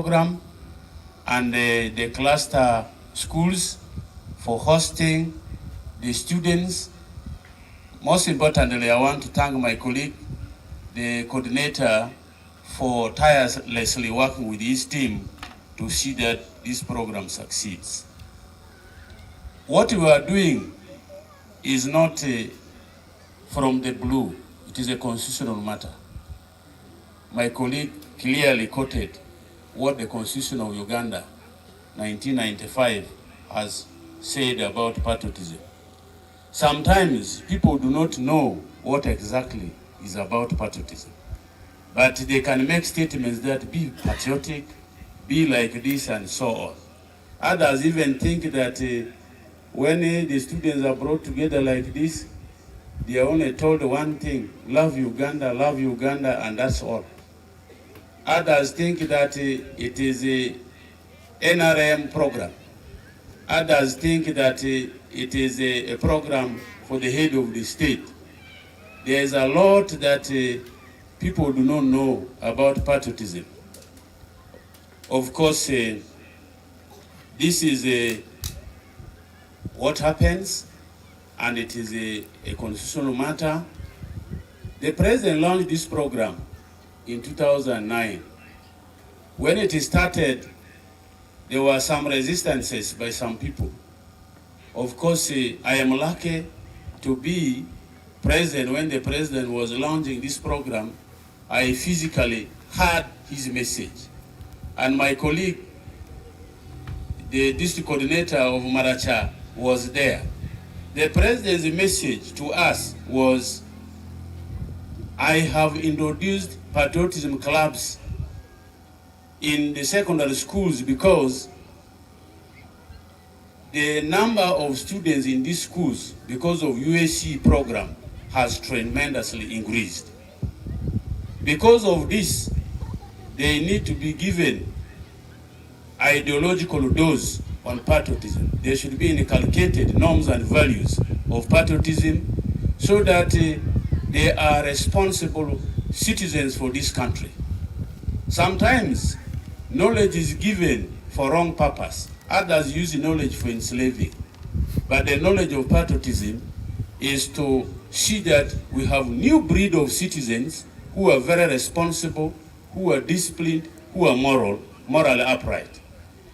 program and the cluster schools for hosting the students. Most importantly, I want to thank my colleague, the coordinator, for tirelessly working with his team to see that this program succeeds. What we are doing is not from the blue, it is a constitutional matter. My colleague clearly quoted what the Constitution of Uganda 1995 has said about patriotism. Sometimes people do not know what exactly is about patriotism, but they can make statements that be patriotic, be like this, and so on. Others even think that when the students are brought together like this, they are only told one thing: love Uganda, and that's all. Others think that it is a NRM program. Others think that it is a program for the head of the state. There is a lot that people do not know about patriotism. Of course, this is what happens, and it is a constitutional matter. The president launched this program in 2009. When it started, there were some resistances by some people. Of course, I am lucky to be present when the president was launching this program. I physically heard his message. And my colleague, the district coordinator of Maracha, was there. The president's message to us was, I have introduced patriotism clubs in the secondary schools because the number of students in these schools, because of USC program, has tremendously increased. Because of this, they need to be given ideological dose on patriotism. There should be inculcated norms and values of patriotism so that they are responsible citizens for this country. Sometimes knowledge is given for wrong purpose. Others use knowledge for enslaving. But the knowledge of patriotism is to see that we have new breed of citizens who are very responsible, who are disciplined, who are morally upright.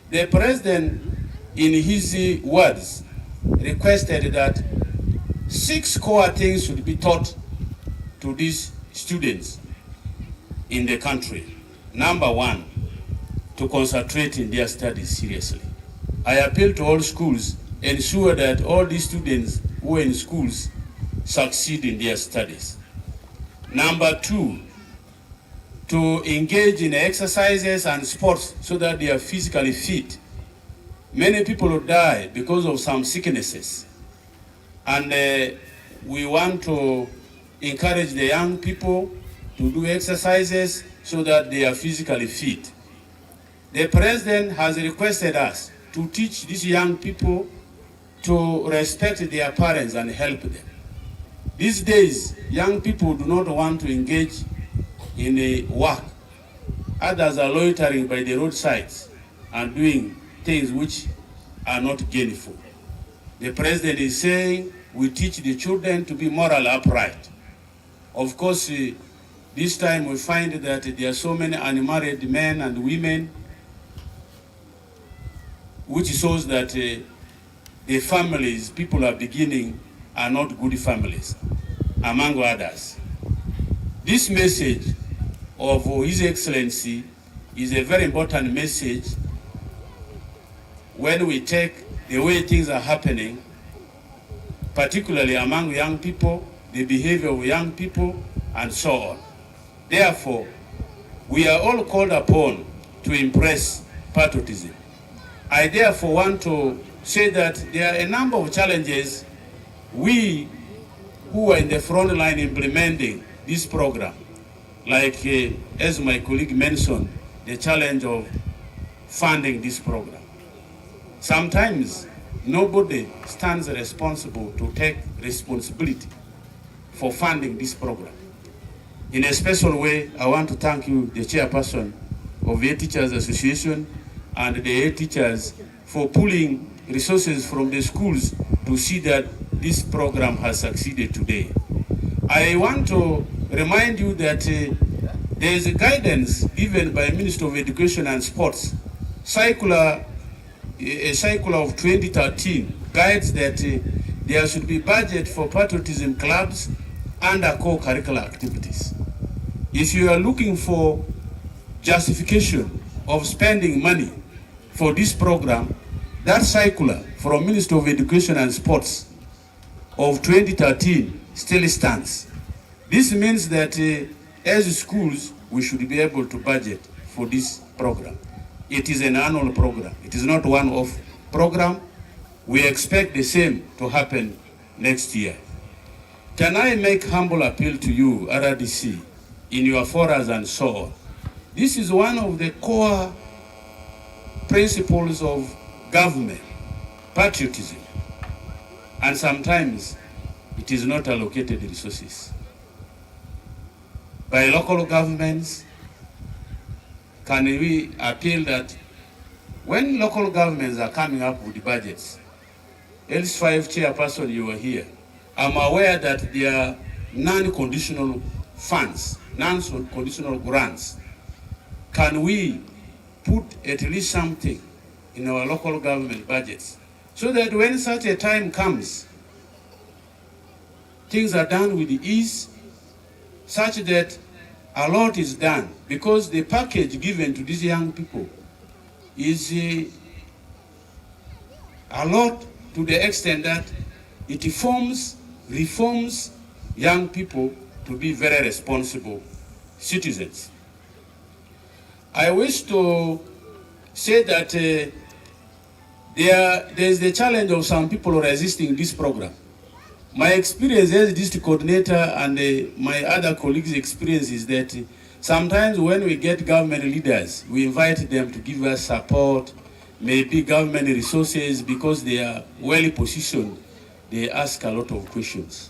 The president, in his words, requested that 6 core things should be taught to these students in the country. Number 1, to concentrate in their studies seriously. I appeal to all schools, ensure that all these students who are in schools succeed in their studies. Number 2, to engage in exercises and sports so that they are physically fit. Many people die because of some sicknesses. And we want to encourage the young people to do exercises so that they are physically fit. The president has requested us to teach these young people to respect their parents and help them. These days, young people do not want to engage in a work. Others are loitering by the roadsides and doing things which are not gainful. The president is saying we teach the children to be morally upright. Of course, this time we find that there are so many unmarried men and women, which shows that the families people are beginning are not good families, among others. This message of His Excellency is a very important message when we take the way things are happening, particularly among young people, the behavior of young people, and so on. Therefore, we are all called upon to embrace patriotism. I therefore want to say that there are a number of challenges we who are in the front line implementing this program, like as my colleague mentioned, the challenge of funding this program. Sometimes nobody stands responsible to take responsibility for funding this program. In a special way, I want to thank you, the chairperson, of the Teachers Association and the head teachers for pulling resources from the schools to see that this program has succeeded today. I want to remind you that there is a guidance given by Minister of Education and Sports, a circular of 2013 guides that there should be budget for patriotism clubs and co-curricular activities. If you are looking for justification of spending money for this program, that circular from Minister of Education and Sports of 2013 still stands. This means that as schools, we should be able to budget for this program. It is an annual program. It is not one-off program. We expect the same to happen next year. Can I make humble appeal to you, RDC, in your forums and so on? This is one of the core principles of government, patriotism, and sometimes it is not allocated resources. By local governments, can we appeal that when local governments are coming up with budgets, L5 chairperson, you are here, I'm aware that there are non-conditional funds, non-conditional grants. Can we put at least something in our local government budgets so that when such a time comes, things are done with ease, such that a lot is done, because the package given to these young people is a lot, to the extent that it reforms young people to be very responsible citizens. I wish to say that there is the challenge of some people resisting this program. My experience as district coordinator and my other colleagues' experience is that sometimes when we get government leaders, we invite them to give us support, maybe government resources, because they are well positioned, they ask a lot of questions.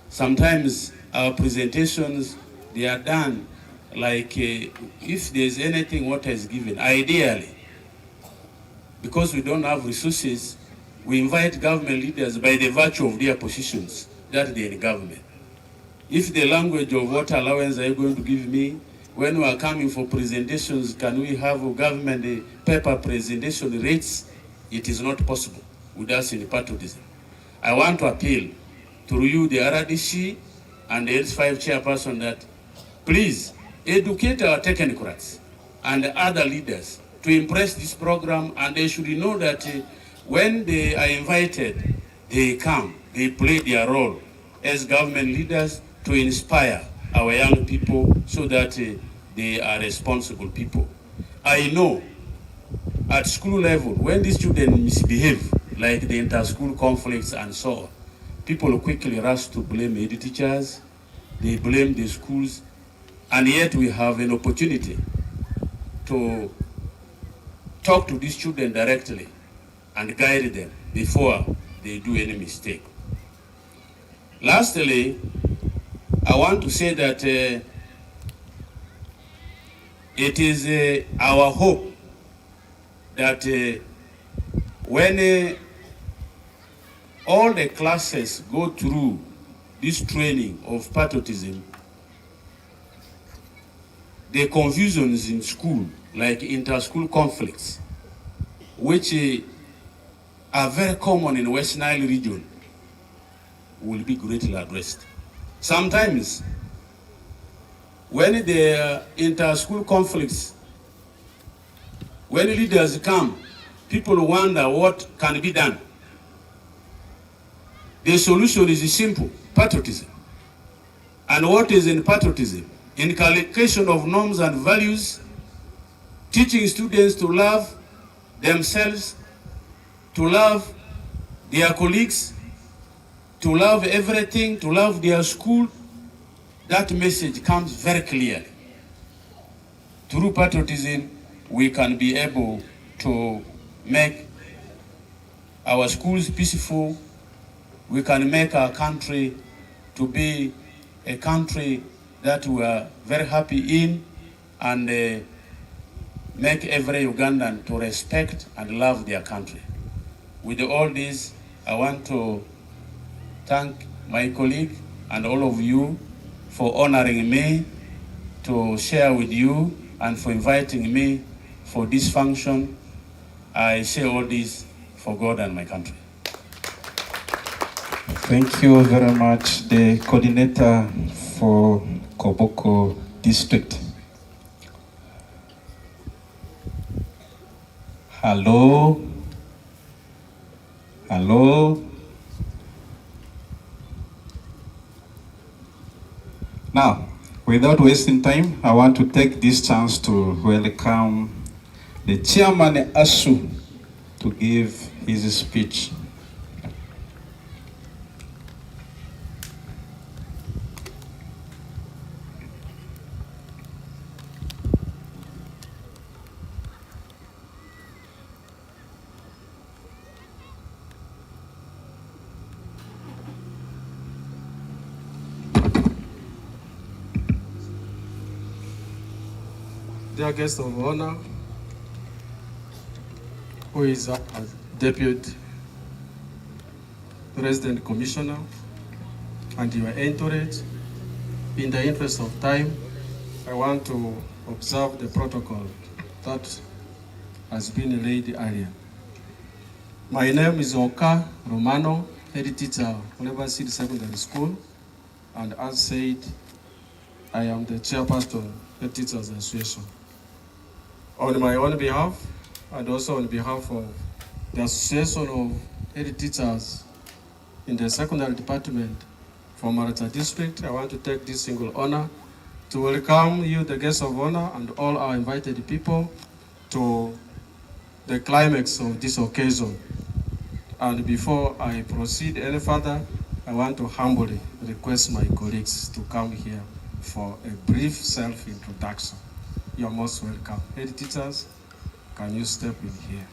Sometimes our presentations, they are done like if there's anything what is given, ideally, because we don't have resources, we invite government leaders by the virtue of their positions that they're in government. If the language of what allowance are you going to give me, when we are coming for presentations, can we have a government paper presentation rates? It is not possible with us in patriotism. I want to appeal to you, the RDC and the L5 chairperson, that please educate our technocrats and other leaders to impress this program, and they should know that when they are invited, they come, they play their role as government leaders to inspire our young people so that they are responsible people. I know at school level, when the students misbehave, like the inter-school conflicts and so on, people quickly rush to blame the teachers, they blame the schools, and yet we have an opportunity to talk to these children directly and guide them before they do any mistake. Lastly, I want to say that it is our hope that when all the classes go through this training of patriotism, the confusions in school, like inter-school conflicts, which are very common in West Nile region, will be greatly addressed. Sometimes, when the inter-school conflicts, when leaders come, people wonder what can be done. The solution is simple: patriotism. And what is in patriotism? Inculcation of norms and values, teaching students to love themselves, to love their colleagues, to love everything, to love their school. That message comes very clearly. Through patriotism, we can be able to make our schools peaceful. We can make our country to be a country that we are very happy in, and make every Ugandan to respect and love their country. With all this, I want to thank my colleague and all of you for honoring me to share with you and for inviting me for this function. I say all this for God and my country. Thank you very much, the coordinator for Koboko district. Hello. Hello. Now, without wasting time, I want to take this chance to welcome the chairman ASU to give his speech. Dear guest of honor, who is a Deputy Resident Commissioner, and your entourage, in the interest of time, I want to observe the protocol that has been laid earlier. My name is Oka Romano, head teacher, Oliver City Secondary School, and as said, I am the chairperson of the Teachers Association. On my own behalf, and also on behalf of the Association of Head Teachers in the Secondary Department for Maracha District, I want to take this single honor to welcome you, the guests of honor, and all our invited people to the climax of this occasion. And before I proceed any further, I want to humbly request my colleagues to come here for a brief self-introduction. You're most welcome. Head teachers, can you step in here?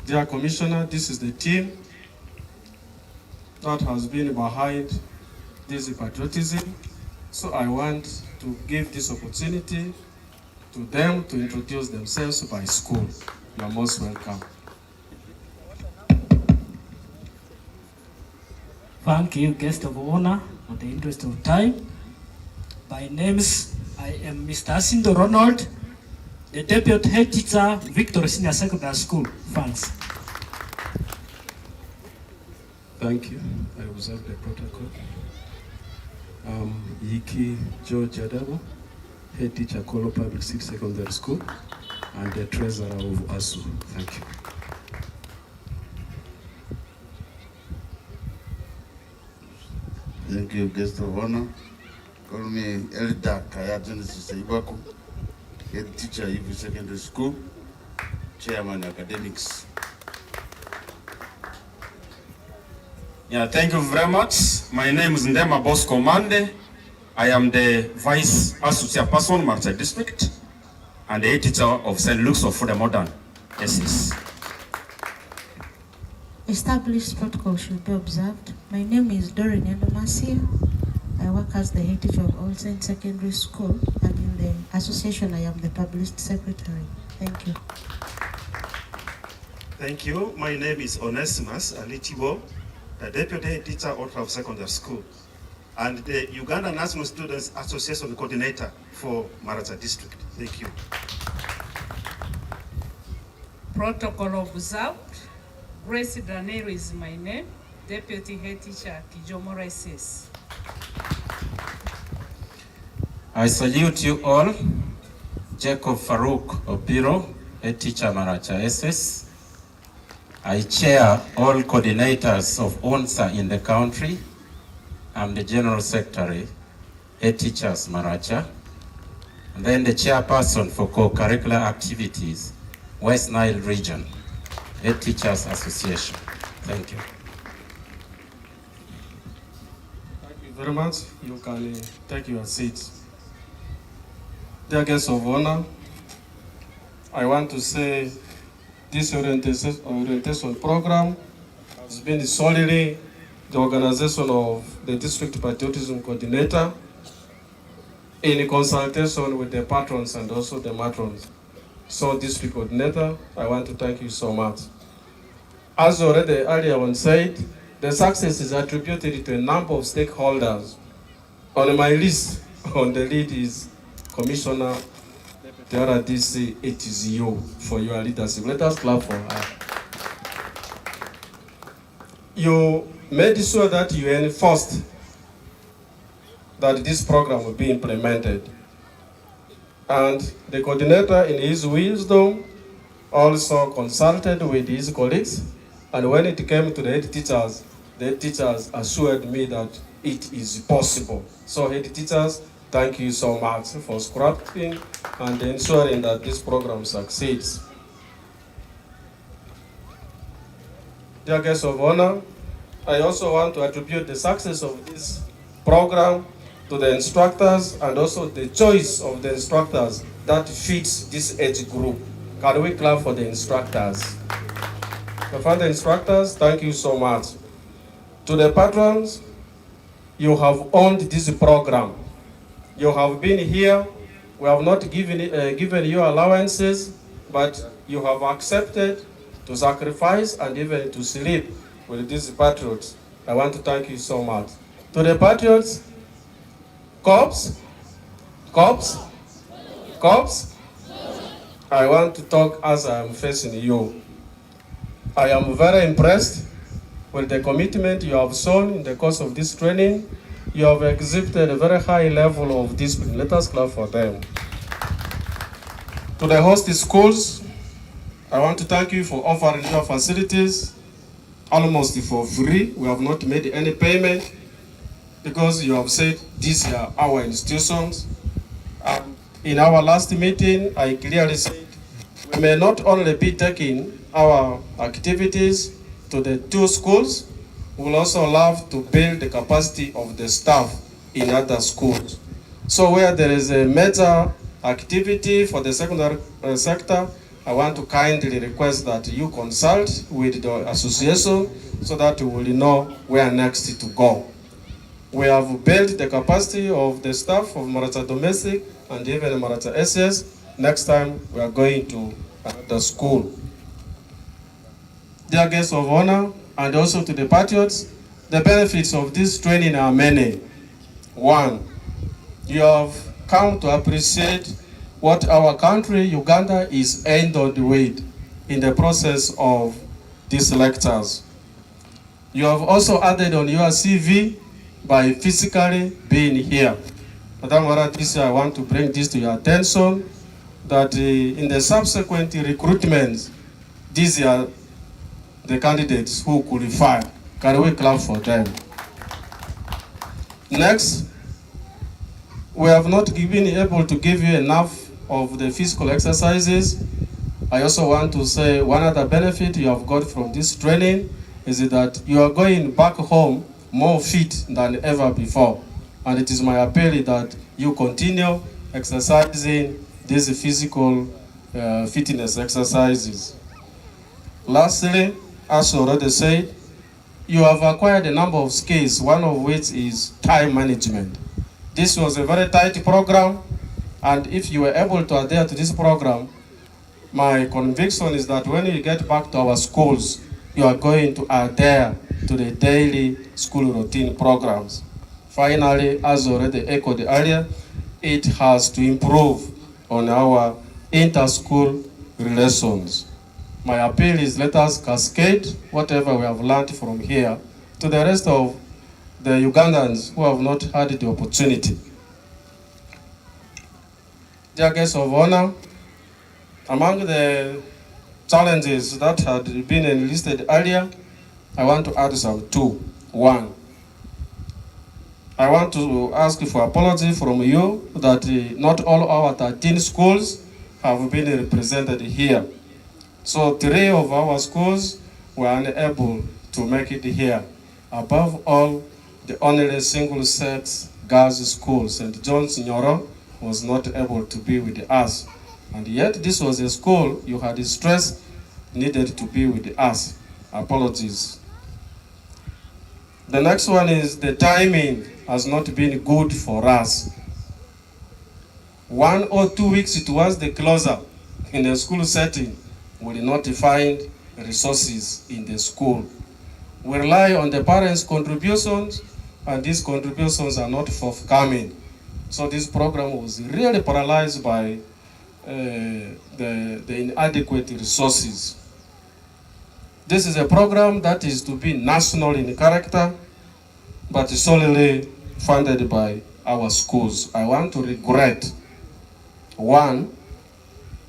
Dear Commissioner, this is the team that has been behind this patriotism. So I want to give this opportunity to them to introduce themselves by school. You're most welcome. Thank you, guest of honor, for the interest of time. By names, I am Mr. Asindo Ronald, the Deputy Head Teacher, Victory Senior Secondary School. Thanks. Thank you. I observe the protocol. Yiki George Adabo, Head Teacher, Kolo Public City Secondary School, and the Treasurer of ASU. Thank you. Thank you, guest of honor. Call me Elder Kaya Genesis Ibaku, head teacher, Ibu Secondary School, chairman academics. Yeah, thank you very much. My name is Ndema Bosco Mande. I am the Vice Associate Person, Maracha District, and the head teacher of St. Luke's of the Modern SS. Established protocol should be observed. My name is Doreen Endomasia. I work as the head teacher of All Saints Secondary School, and in the association I am the published secretary. Thank you. Thank you. My name is Onesimus Alitibo, the deputy head teacher of Secondary School, and the Uganda National Students Association coordinator for Maracha District. Thank you. Protocol observed. Grace Daniel is my name, Deputy Head Teacher, Kijomora SS. I salute you all. Jacob Farouk Opiro, Head Teacher Maracha SS. I chair all coordinators of ONSA in the country. I'm the General Secretary, Head Teachers Maracha, and then the chairperson for co-curricular activities, West Nile Region, Head Teachers Association. Thank you. Thank you very much. You can take your seats. Dear guests of honor, I want to say this orientation program has been solely the organization of the District Patriotism Coordinator in consultation with the patrons and also the matrons. So, District Coordinator, I want to thank you so much. As already earlier on said, the success is attributed to a number of stakeholders. On my list, on the lead is Commissioner the RDC. It is you for your leadership. Let us clap for her. You made sure that you enforced that this program will be implemented. And the coordinator, in his wisdom, also consulted with his colleagues. And when it came to the head teachers assured me that it is possible. So head teachers, thank you so much for scrapping and ensuring that this program succeeds. Dear guests of honor, I also want to attribute the success of this program to the instructors and also the choice of the instructors that fits this age group. Can we clap for the instructors? For the instructors, thank you so much. To the patrons, you have owned this program. You have been here. We have not given you allowances, but you have accepted to sacrifice and even to sleep with these patriots. I want to thank you so much. To the patriots, Cops, I want to talk as I am facing you. I am very impressed with the commitment you have shown in the course of this training. You have exhibited a very high level of discipline. Let us clap for them. To the host schools, I want to thank you for offering your facilities almost for free. We have not made any payment because you have said these are our institutions. In our last meeting, I clearly said we may not only be taking our activities to the two schools, we will also love to build the capacity of the staff in other schools. So where there is a major activity for the secondary sector, I want to kindly request that you consult with the association so that we will know where next to go. We have built the capacity of the staff of Maracha Domestic and even Maracha SS. Next time we are going to the school. Dear guests of honor, and also to the patriots, the benefits of this training are many. One, you have come to appreciate what our country, Uganda, is endowed with in the process of these lectures. You have also added on your CV by physically being here. Madam Waratisi, I want to bring this to your attention, that in the subsequent recruitments, these are the candidates who qualify. Can we clap for them? Next, we have not been able to give you enough of the physical exercises. I also want to say one other benefit you have got from this training is that you are going back home more fit than ever before. And it is my appeal that you continue exercising these physical fitness exercises. Lastly, as already said, you have acquired a number of skills, one of which is time management. This was a very tight program, and if you were able to adhere to this program, my conviction is that when you get back to our schools, you are going to adhere to the daily school routine programs. Finally, as already echoed earlier, it has to improve on our inter-school relations. My appeal is let us cascade whatever we have learned from here to the rest of the Ugandans who have not had the opportunity. Dear guests of honor, among the challenges that had been enlisted earlier, I want to add some two. One, I want to ask for apology from you that not all our 13 schools have been represented here. So 3 of our schools were unable to make it here. Above all, the only single-sex girls' school, St. John's Nyoro, was not able to be with us. And yet this was a school you had stressed needed to be with us. Apologies. The next one is the timing has not been good for us. 1 or 2 weeks towards the closer in the school setting, we will not find resources in the school. We rely on the parents' contributions, and these contributions are not forthcoming. So this program was really paralyzed by the inadequate resources. This is a program that is to be national in character, but solely funded by our schools. I want to regret, one,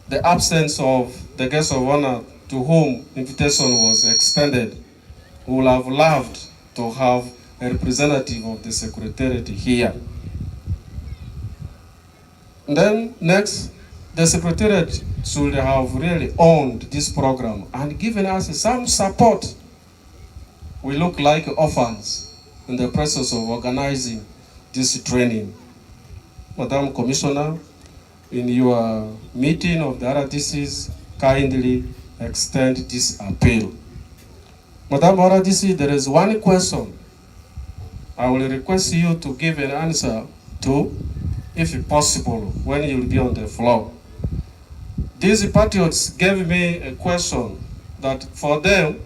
the absence of the guest of honor to whom invitation was extended. We would have loved to have a representative of the Secretariat here. And then next, the Secretariat should have really owned this program and given us some support. We look like orphans in the process of organizing this training. Madam Commissioner, in your meeting of the RDCs, kindly extend this appeal. Madam RDC, there is one question I will request you to give an answer to, if possible, when you will be on the floor. These patriots gave me a question that for them,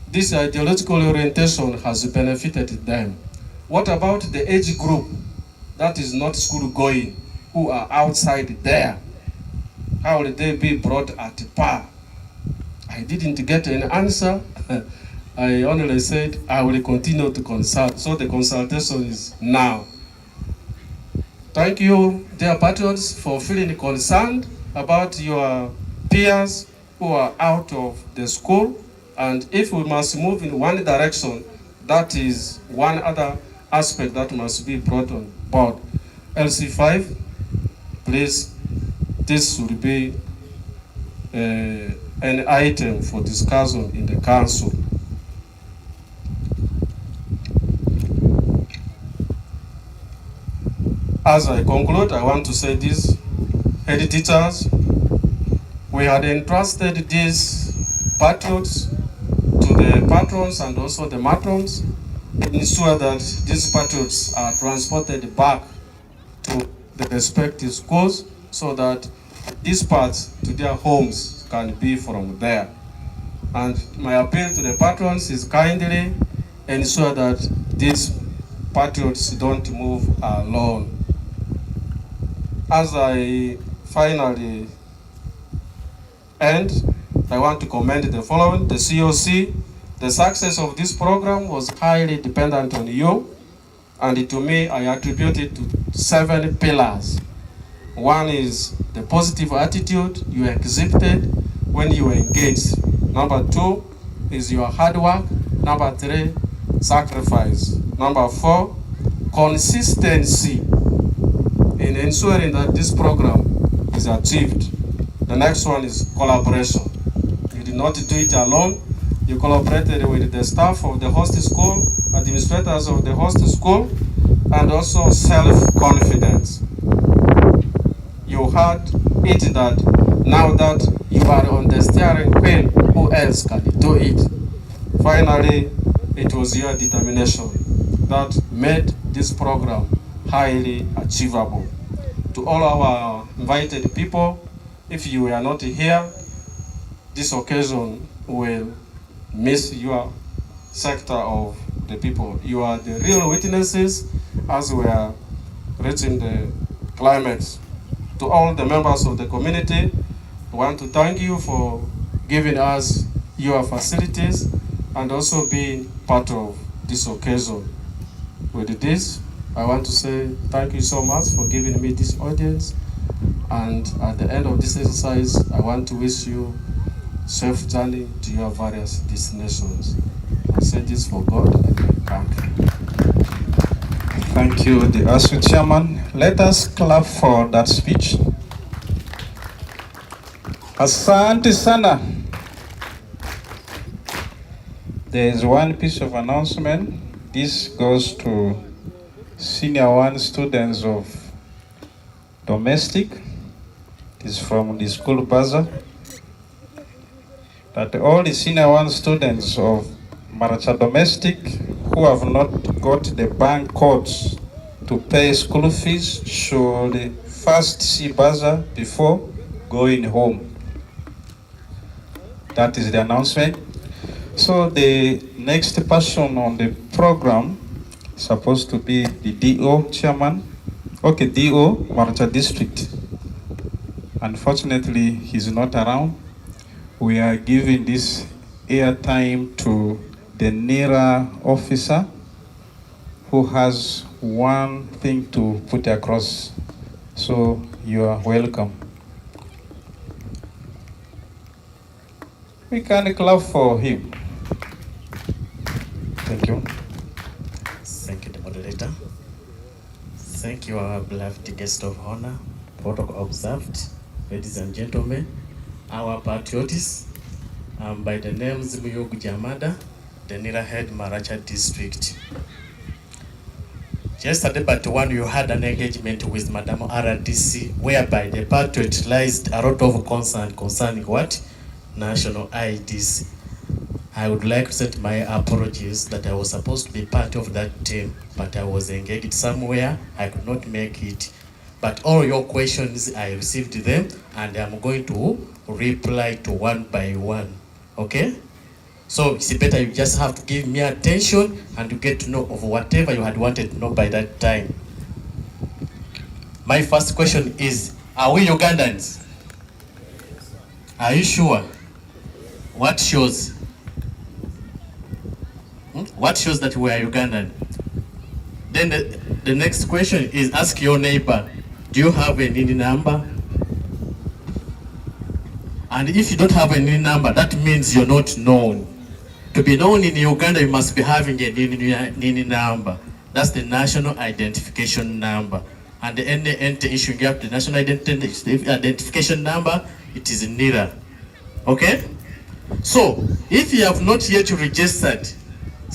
this ideological orientation has benefited them. What about the age group that is not school going, who are outside there? How will they be brought at par? I didn't get an answer. I only said I will continue to consult. So the consultation is now. Thank you, dear patrons, for feeling concerned about your peers who are out of the school. And if we must move in one direction, that is one other aspect that must be brought on board. LC5, please, this should be an item for discussion in the council. As I conclude, I want to say this, head teachers, we had entrusted these patriots to the patrons and also the matrons, ensure that these patriots are transported back to the respective schools so that dispatch to their homes can be from there. And my appeal to the patrons is kindly ensure that these patriots don't move alone. As I finally end, I want to commend the following. The COC, the success of this program was highly dependent on you, and to me, I attribute it to 7 pillars. One is the positive attitude you exhibited when you were engaged. Number 2 is your hard work. Number 3, sacrifice. Number 4, consistency in ensuring that this program is achieved. The next one is collaboration. You did not do it alone. You collaborated with the staff of the host school, administrators of the host school, and also self-confidence. You had it that now that you are on the steering wheel, who else can do it? Finally, it was your determination that made this program highly achievable. To all our invited people, if you are not here, this occasion will miss your sector of the people. You are the real witnesses as we are reaching the climax. To all the members of the community, I want to thank you for giving us your facilities and also being part of this occasion. With this, I want to say thank you so much for giving me this audience. And at the end of this exercise, I want to wish you safe journey to your various destinations. I say this for God and my country. Thank you, the ASU chairman. Let us clap for that speech. Asante sana. There is one piece of announcement. This goes to Senior 1 students of domestic. This is from the school bazaar. That all the Senior 1 students of Maracha domestic who have not got the bank codes to pay school fees should first see buzzer before going home. That is the announcement. So the next person on the program is supposed to be the DO chairman. Okay, DO Maracha district. Unfortunately, he's not around. We are giving this airtime to the NERA officer who has one thing to put across. So you are welcome. We can clap for him. Thank you. Thank you, the moderator. Thank you, our beloved guest of honor. Protocol observed. Ladies and gentlemen, our patriots, by the names Muyugu Jamada, the Nira Head Maracha District. Yesterday, but one you had an engagement with Madam RDC, whereby the patriot raised a lot of concern concerning what? National IDs. I would like to set my apologies that I was supposed to be part of that team, but I was engaged somewhere, I could not make it. But all your questions, I received them, and I'm going to reply to one by one, okay? So it's better you just have to give me attention and to get to know of whatever you had wanted to know by that time. My first question is, are we Ugandans? Are you sure? What shows? What shows that we are Ugandan? Then the next question is, ask your neighbor, do you have a NINI number? And if you don't have a NINI number, that means you're not known. To be known in Uganda, you must be having a NINI number. That's the national identification number. And any entity issuing up the national identification number, it is NIRA. Okay? So, if you have not yet registered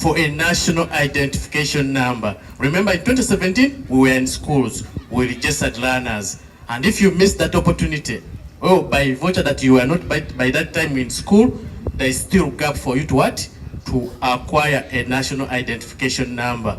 for a national identification number, remember in 2017, we were in schools, we registered learners. And if you missed that opportunity, by virtue that you were not by that time in school, there is still a gap for you to what? To acquire a national identification number.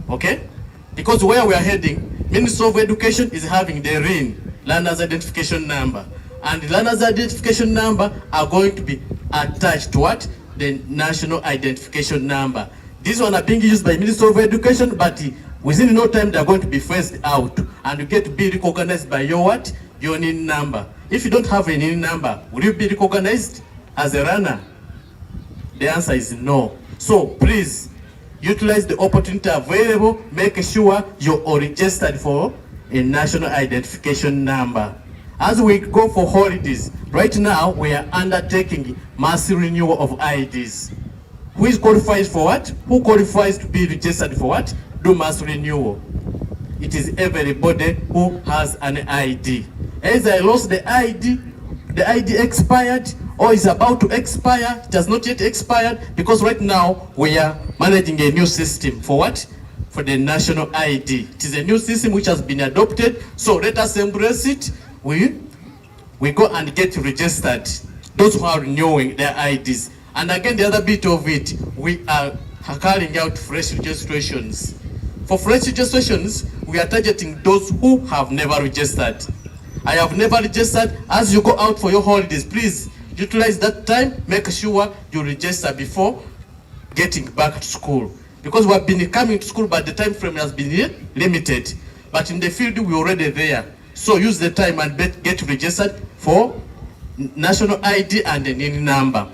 Okay? Because where we are heading, Ministry of Education is having the RIN, Learner's Identification Number. And the Learner's Identification Number are going to be attached to what? The National Identification Number. These one are being used by Ministry of Education, but within no time they are going to be phased out. And you get to be recognized by your what? Your NIN number. If you don't have a NIN number, will you be recognized as a runner? The answer is no. So please, utilize the opportunity available, make sure you're registered for a national identification number. As we go for holidays, right now we are undertaking mass renewal of IDs. Who is qualified for what? Who qualifies to be registered for what? Do mass renewal. It is everybody who has an ID. As I lost the ID expired or is about to expire, it has not yet expired, because right now we are managing a new system for what? For the national ID. It is a new system which has been adopted, so let us embrace it. We go and get registered, those who are renewing their IDs. And again, the other bit of it, we are carrying out fresh registrations. For fresh registrations, we are targeting those who have never registered. I have never registered. As you go out for your holidays, please utilize that time, make sure you register before getting back to school. Because we have been coming to school, but the time frame has been limited. But in the field, we're already there. So use the time and get registered for national ID and the NIN number.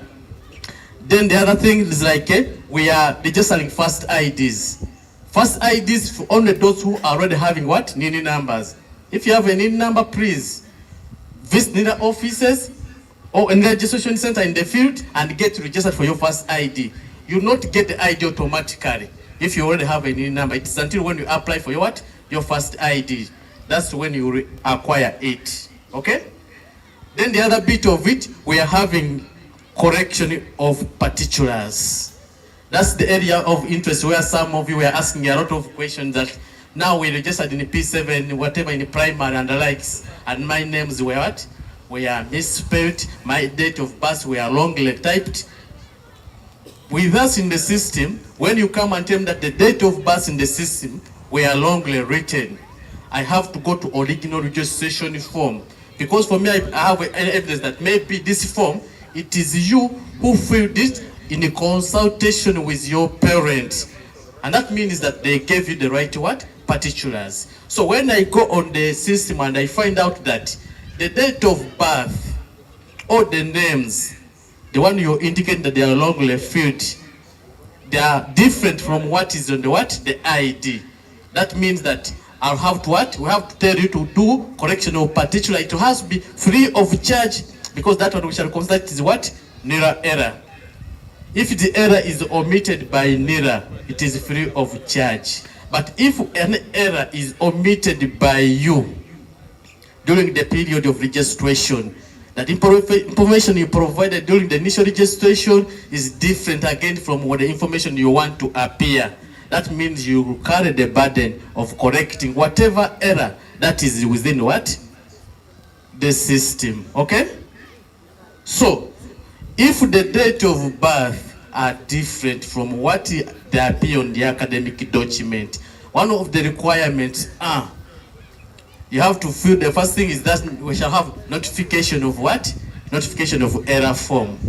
Then the other thing is like we are registering first IDs. First IDs for only those who are already having what? NIN numbers. If you have a NIN number, please visit NIN offices or in the registration center in the field and get registered for your first ID. You will not get the ID automatically if you already have a NIN number. It's until when you apply for your what? Your first ID. That's when you acquire it. Okay? Then the other bit of it, we are having correction of particulars. That's the area of interest where some of you were asking a lot of questions that now we registered in P7, whatever in the primary and the likes, and my names were what? We are misspelled, my date of birth were wrongly typed. with us in the system, when you come and tell me that the date of birth in the system were wrongly written, I have to go to original registration form. Because for me, I have evidence that maybe this form, it is you who filled it in a consultation with your parents. And that means that they gave you the right what? Particulars. So when I go on the system and I find out that the date of birth or the names, the one you indicate that they are wrongly filled, they are different from what is on the what? The ID. That means that I'll have to what? We have to tell you to do correction of particular. It has to be free of charge, because that one we shall consider is what? NIRA error. If the error is omitted by NIRA, it is free of charge. But if an error is omitted by you during the period of registration, that information you provided during the initial registration is different again from what the information you want to appear. That means you carry the burden of correcting whatever error that is within what? The system. Okay? So, if the date of birth are different from what they appear on the academic document, one of the requirements are you have to fill, the first thing is that we shall have notification of what? Notification of error form.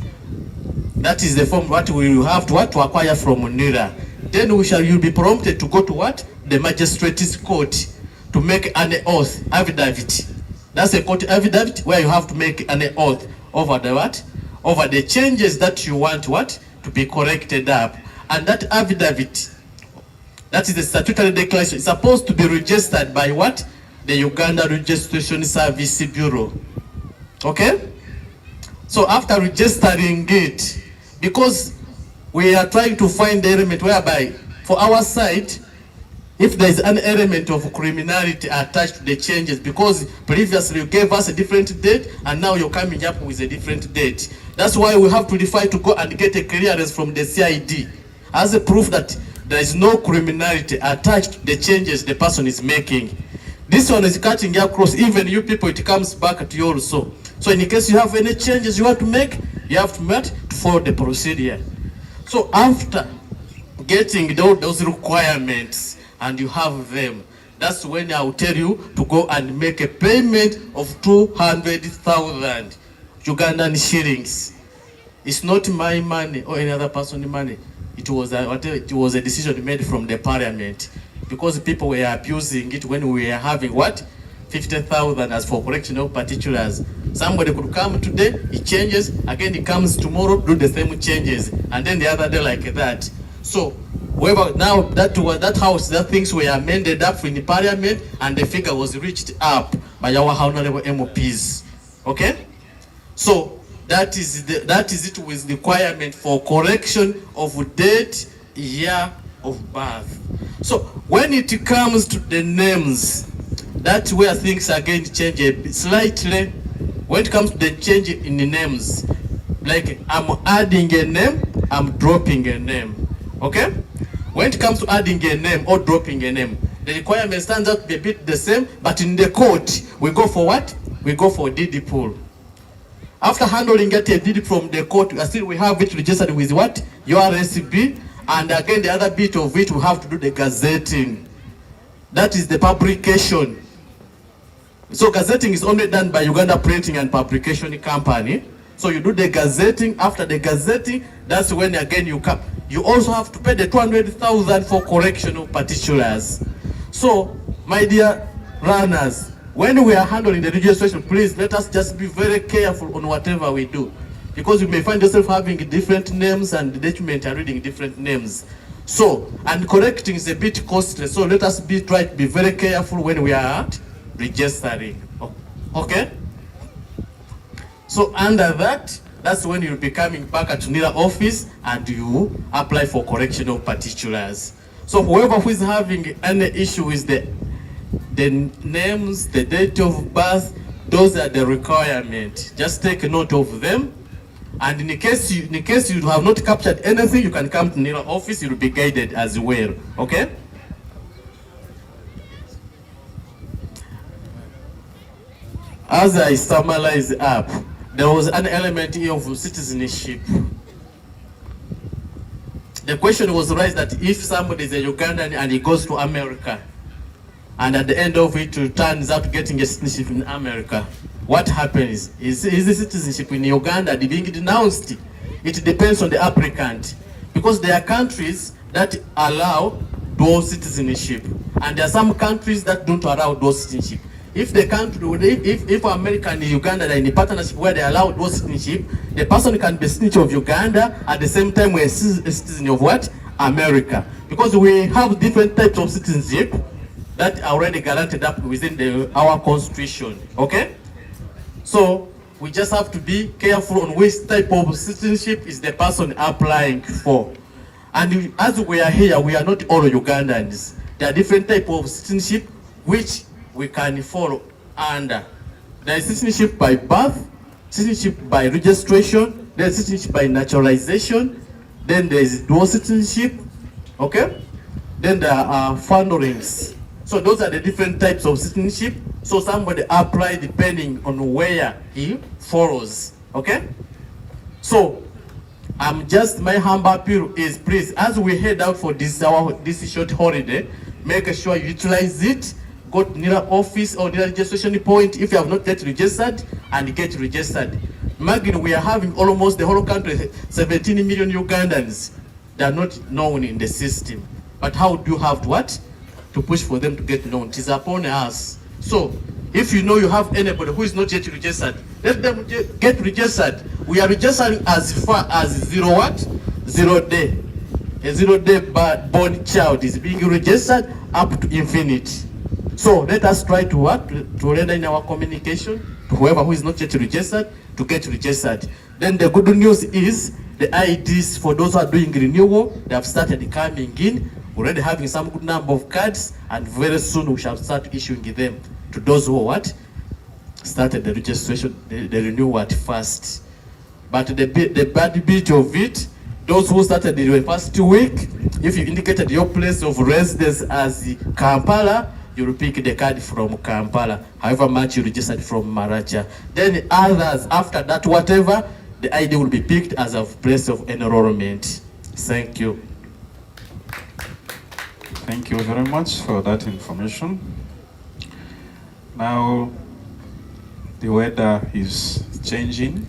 That is the form what we will have to what? To acquire from NIRA. Then you'll be prompted to go to what? The magistrate's court to make an oath, affidavit. That's a court affidavit where you have to make an oath over the what? Over the changes that you want what? To be corrected up. And that affidavit, that is the statutory declaration, is supposed to be registered by what? The Uganda Registration Service Bureau. Okay? So after registering it, because we are trying to find the element whereby, for our side, if there is an element of criminality attached to the changes, because previously you gave us a different date and now you're coming up with a different date. That's why we have to defy to go and get a clearance from the CID as a proof that there is no criminality attached to the changes the person is making. This one is cutting across, even you people, it comes back at you also. So in case you have any changes you want to make, you have to follow the procedure. So after getting those requirements and you have them, that's when I will tell you to go and make a payment of 200,000 Ugandan shillings. It's not my money or any other person's money. It was a decision made from the parliament, because people were abusing it when we were having what? 50,000 as for correction of particulars. Somebody could come today, he changes, again he comes tomorrow, do the same changes, and then the other day like that. So, whoever, now that house, that things were amended up in the parliament, and the figure was reached up by our honorable MPs. Okay? So, that is it with the requirement for correction of date, year of birth. So, when it comes to the names, that's where things again change a bit slightly. When it comes to the change in the names, like I'm adding a name, I'm dropping a name. Okay? When it comes to adding a name or dropping a name, the requirement stands out to be a bit the same, but in the court, we go for what? We go for DD pool. After handling a deed from the court, we have it registered with what? Your RSB, and again the other bit of it, we have to do the gazetting. That is the publication. So gazetting is only done by Uganda Printing and Publication Company. So you do the gazetting. After the gazetting, that's when again you come. You also have to pay the 200,000 for correction of particulars. So, my dear runners, when we are handling the registration, please let us just be very careful on whatever we do, because you may find yourself having different names and the document are reading different names. So, and correcting is a bit costly. So let us try to be very careful when we are registering. Okay? So under that, that's when you'll be coming back at NIRA office and you apply for correction of particulars. So whoever who is having any issue with the names, the date of birth, those are the requirements. Just take note of them. And in case you have not captured anything, you can come to NIRA office, you'll be guided as well. Okay? As I summarize up, there was an element here of citizenship. the question was raised that if somebody is a Ugandan and he goes to America, and at the end of it turns out getting a citizenship in America, what happens? Is the citizenship in Uganda being denounced? It depends on the applicant, because there are countries that allow dual citizenship, and there are some countries that don't allow dual citizenship. If the country, if America and Uganda are in a partnership where they allow dual citizenship, the person can be a citizen of Uganda at the same time we're a citizen of what? America. Because we have different types of citizenship that are already guaranteed up within our constitution. Okay? So we just have to be careful on which type of citizenship is the person applying for. And as we are here, we are not all Ugandans. There are different types of citizenship which we can follow under. There is citizenship by birth, citizenship by registration, there is citizenship by naturalization, then there is dual citizenship, okay? Then there are founderings. So those are the different types of citizenship. So somebody apply depending on where he follows, okay? So my humble appeal is, please, as we head out for this short holiday, make sure you utilize it. Go to NIRA office or NIRA registration point if you have not yet registered, and get registered. Imagine we are having almost the whole country, 17 million Ugandans. They are not known in the system. But how do you have to what? To push for them to get known. It is upon us. So, if you know you have anybody who is not yet registered, let them get registered. We are registering as far as 0 day. A 0 day born child is being registered up to infinite. So let us try to work to render in our communication to whoever who is not yet registered to get registered. Then the good news is the IDs for those who are doing renewal, they have started coming in, already having some good number of cards, and very soon we shall start issuing them to those who started the registration, the renewal at first. But the bad bit of it, those who started the first week, if you indicated your place of residence as Kampala, you will pick the card from Kampala, however much you registered from Maracha. Then others, after that, whatever, the ID will be picked as a place of enrollment. Thank you. Thank you very much for that information. Now, the weather is changing.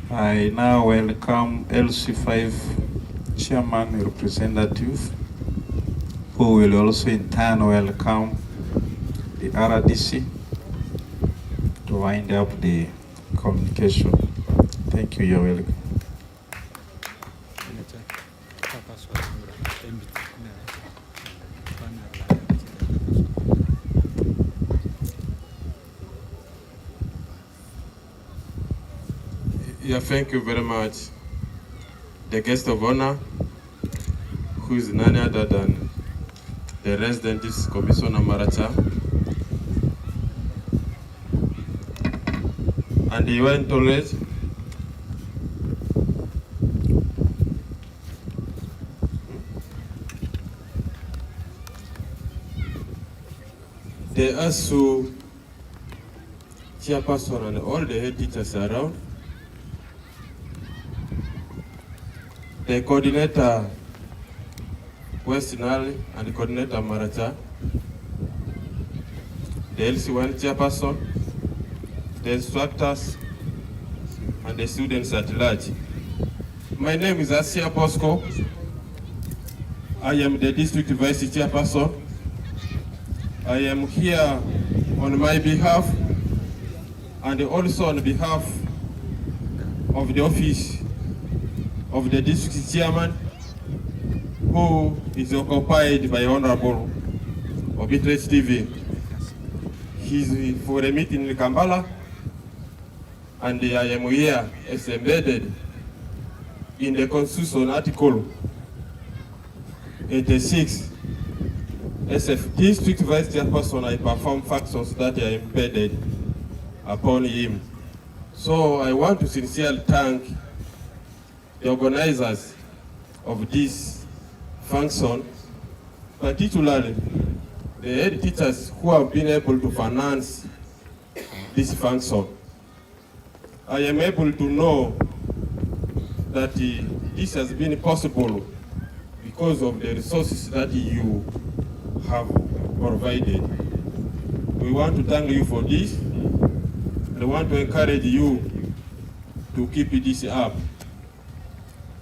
I now welcome LC5 Chairman Representative, who will also in turn welcome the RDC to wind up the communication. Thank you, you're welcome. Yeah, thank you very much. The guest of honor, who is none other than the resident is Commissioner Maracha, and the UN tolerance. The ASU chairperson and all the head teachers around, the coordinator West Nile and the coordinator Maracha, the LC1 chairperson, the instructors, and the students at large. My name is Asia Bosco. I am the district vice chairperson. I am here on my behalf and also on behalf of the office of the district chairman, who is occupied by Honorable Obitre Stephen. He's for a meeting in Kampala, and I am here as embedded in the Constitution Article 86. As a district vice chairperson, I perform functions that are embedded upon him. So I want to sincerely thank the organizers of this function, particularly the head teachers who have been able to finance this function. I am able to know that this has been possible because of the resources that you have provided. We want to thank you for this. I want to encourage you to keep this up.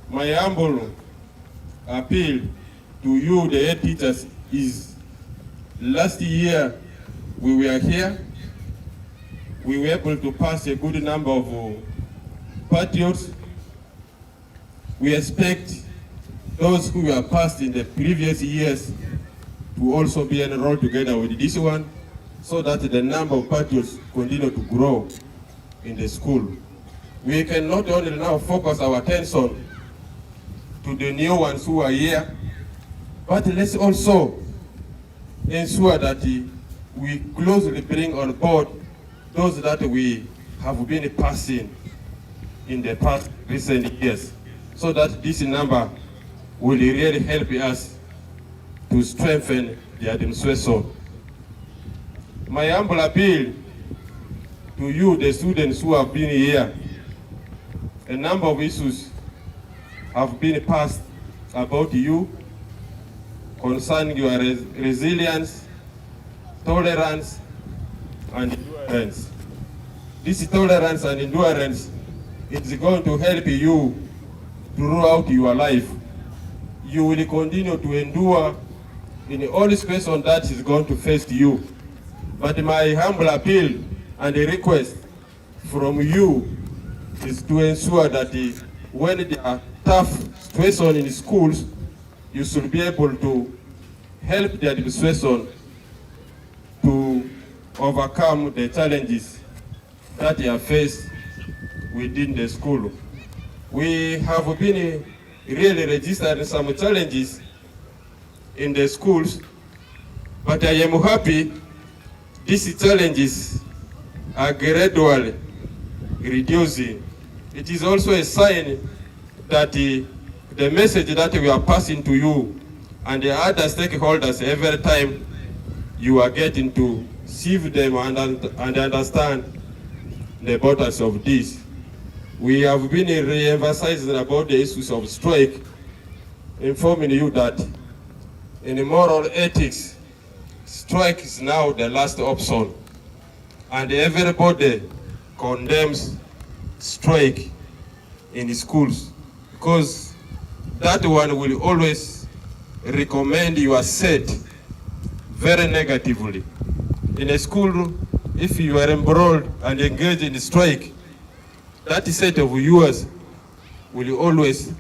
My humble appeal to you, the head teachers, is last year we were here. We were able to pass a good number of patriots. We expect those who were passed in the previous years to also be enrolled together with this one, so that the number of patriots continue to grow in the school. We can not only now focus our attention to the new ones who are here, but let's also ensure that we closely bring on board those that we have been passing in the past recent years, so that this number will really help us to strengthen the administration. My humble appeal to you, the students who have been here, a number of issues have been passed about you concerning your resilience, tolerance, and endurance. This tolerance and endurance is going to help you throughout your life. You will continue to endure in all situations that is going to face you. But my humble appeal and a request from you is to ensure that when there are tough situations in schools, you should be able to help the administration to overcome the challenges that they are faced within the school. We have been really registering some challenges in the schools, but I am happy these challenges are gradually reducing. It is also a sign that the message that we are passing to you and the other stakeholders every time you are getting to sieve them and understand the importance of this. We have been re-emphasizing about the issues of strike, informing you that in moral ethics, strike is now the last option, and everybody condemns strike in schools, because that one will always recommend your set very negatively. In a school, if you are enrolled and engaged in strike, that set of yours will always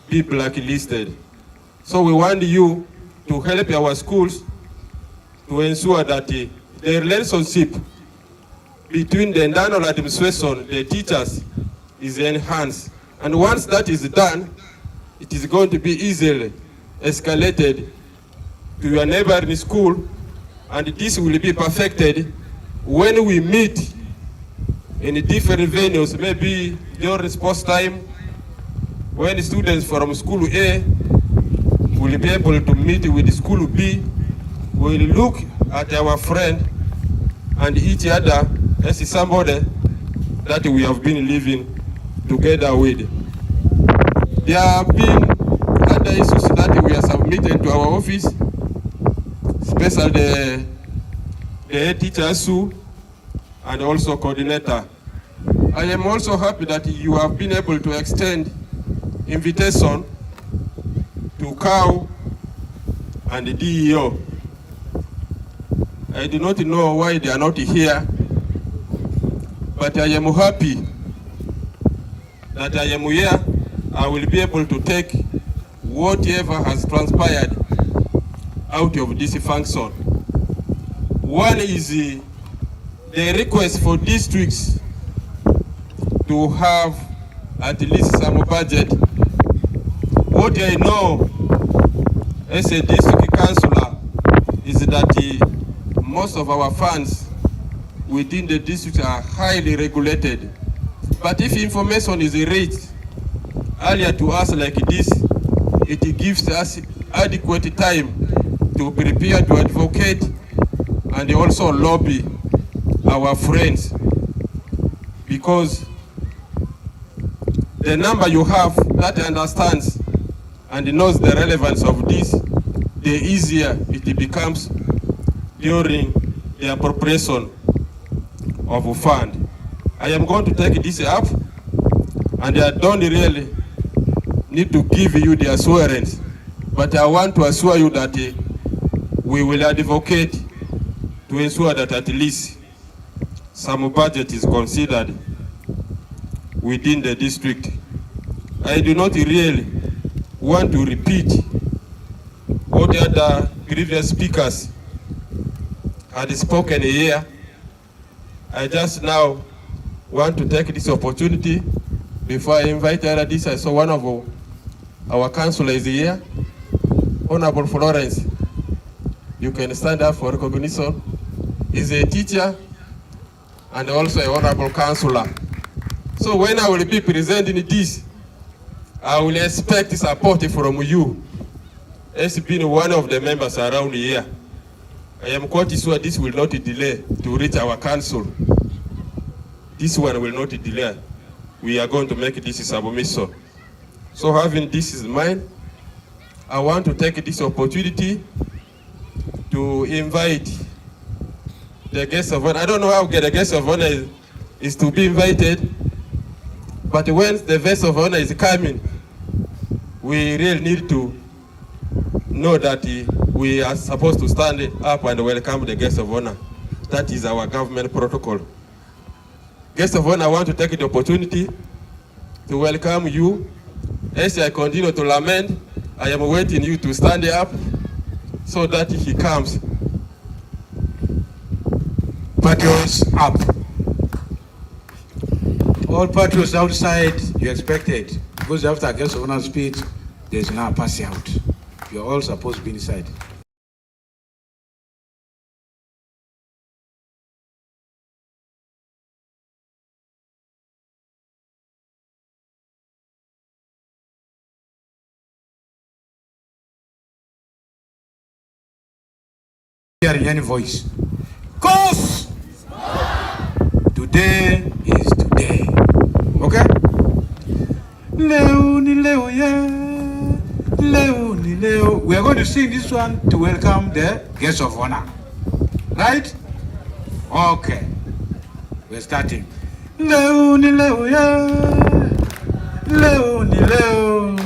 be blacklisted. So we want you to help our schools to ensure that the relationship between the internal administration, the teachers, is enhanced. And once that is done, it is going to be easily escalated to your neighboring school, and this will be perfected when we meet in different venues, maybe during sports time, when students from school A will be able to meet with school B. We'll look at our friend and each other as somebody that we have been living together with. There have been other issues that we have submitted to our office, especially the head teacher and also coordinator. I am also happy that you have been able to extend invitation to COW and the DEO. I do not know why they are not here, but I am happy that I am here. I will be able to take whatever has transpired out of this function. One is the request for districts to have at least some budget. What I know as a district councillor is that most of our funds within the district are highly regulated. But if information is reached earlier to us like this, it gives us adequate time to prepare to advocate and also lobby our friends, because the number you have that understands and knows the relevance of this, the easier it becomes during the appropriation of a fund. I am going to take this up, and I don't really need to give you the assurance, but I want to assure you that we will advocate to ensure that at least some budget is considered within the district. I do not really want to repeat what the other previous speakers had spoken here. I just now want to take this opportunity before I invite this. I saw one of our councillors here, Honorable Florence. You can stand up for recognition. He's a teacher and also an honorable councillor. So when I will be presenting this, I will expect support from you as being one of the members around here. I am quite sure this will not delay to reach our council. This one will not delay. We are going to make this submission. So having this in mind, I want to take this opportunity to invite the guest of honor. I don't know how the guest of honor is to be invited, but when the guest of honor is coming, we really need to know that we are supposed to stand up and welcome the guest of honor. That is our government protocol. Guest of honor, I want to take the opportunity to welcome you. As I continue to lament, I am waiting you to stand up so that he comes. Patriots up. All patriots outside, you expected. Because after guest of honor speech, there's now a Passout. You're all supposed to be inside. Hearing any voice. Cause today is today. Okay? Leo ni leo yeah. Leo ni leo. We are going to sing this one to welcome the guest of honor. Right? Okay. We're starting. Leo ni leo yeah. Leo ni leo.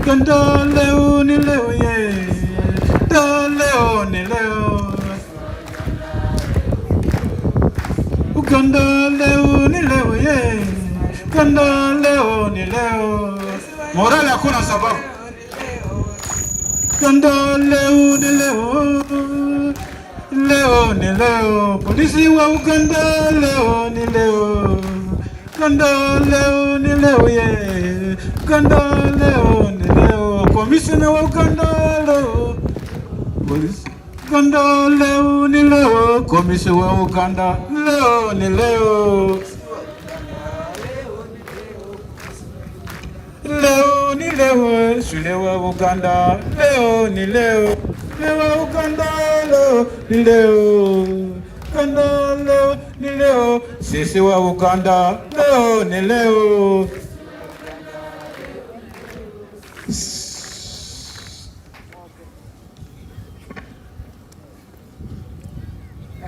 Ganda leo ni leo yeah. Da leo ni leo. Ganda leo ni leo yeah. Ganda leo ni leo. Morale hakuna sababu. Ganda leo ni leo. Leo ni leo. Polisi wa Uganda leo ni leo. Ganda leo ni leo yeah. Ganda leo ni leo. Commissioner wa Uganda leo. Polisi. Ganda leo ni leo. Commissioner wa Uganda leo ni leo. Leo ni leo. Shule wa Uganda leo ni leo. Leo Uganda leo ni leo. Uganda leo ni leo. Sisi wa Uganda leo ni leo.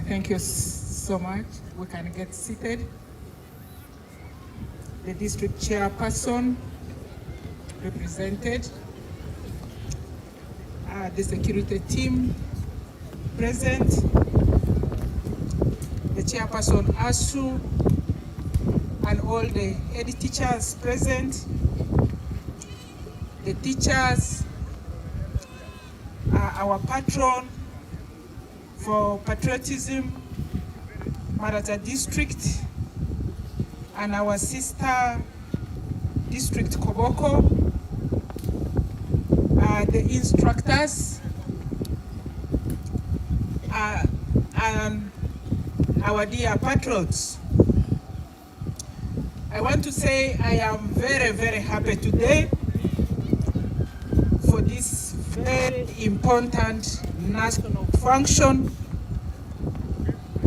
Thank you so much. We can get seated. The district chairperson represented, the security team present, the chairperson ASU, and all the head teachers present, the teachers, our patron for Patriotism, Maracha district, and our sister district Koboko, the instructors, and our dear patrons. I want to say I am very, very happy today for this very important national function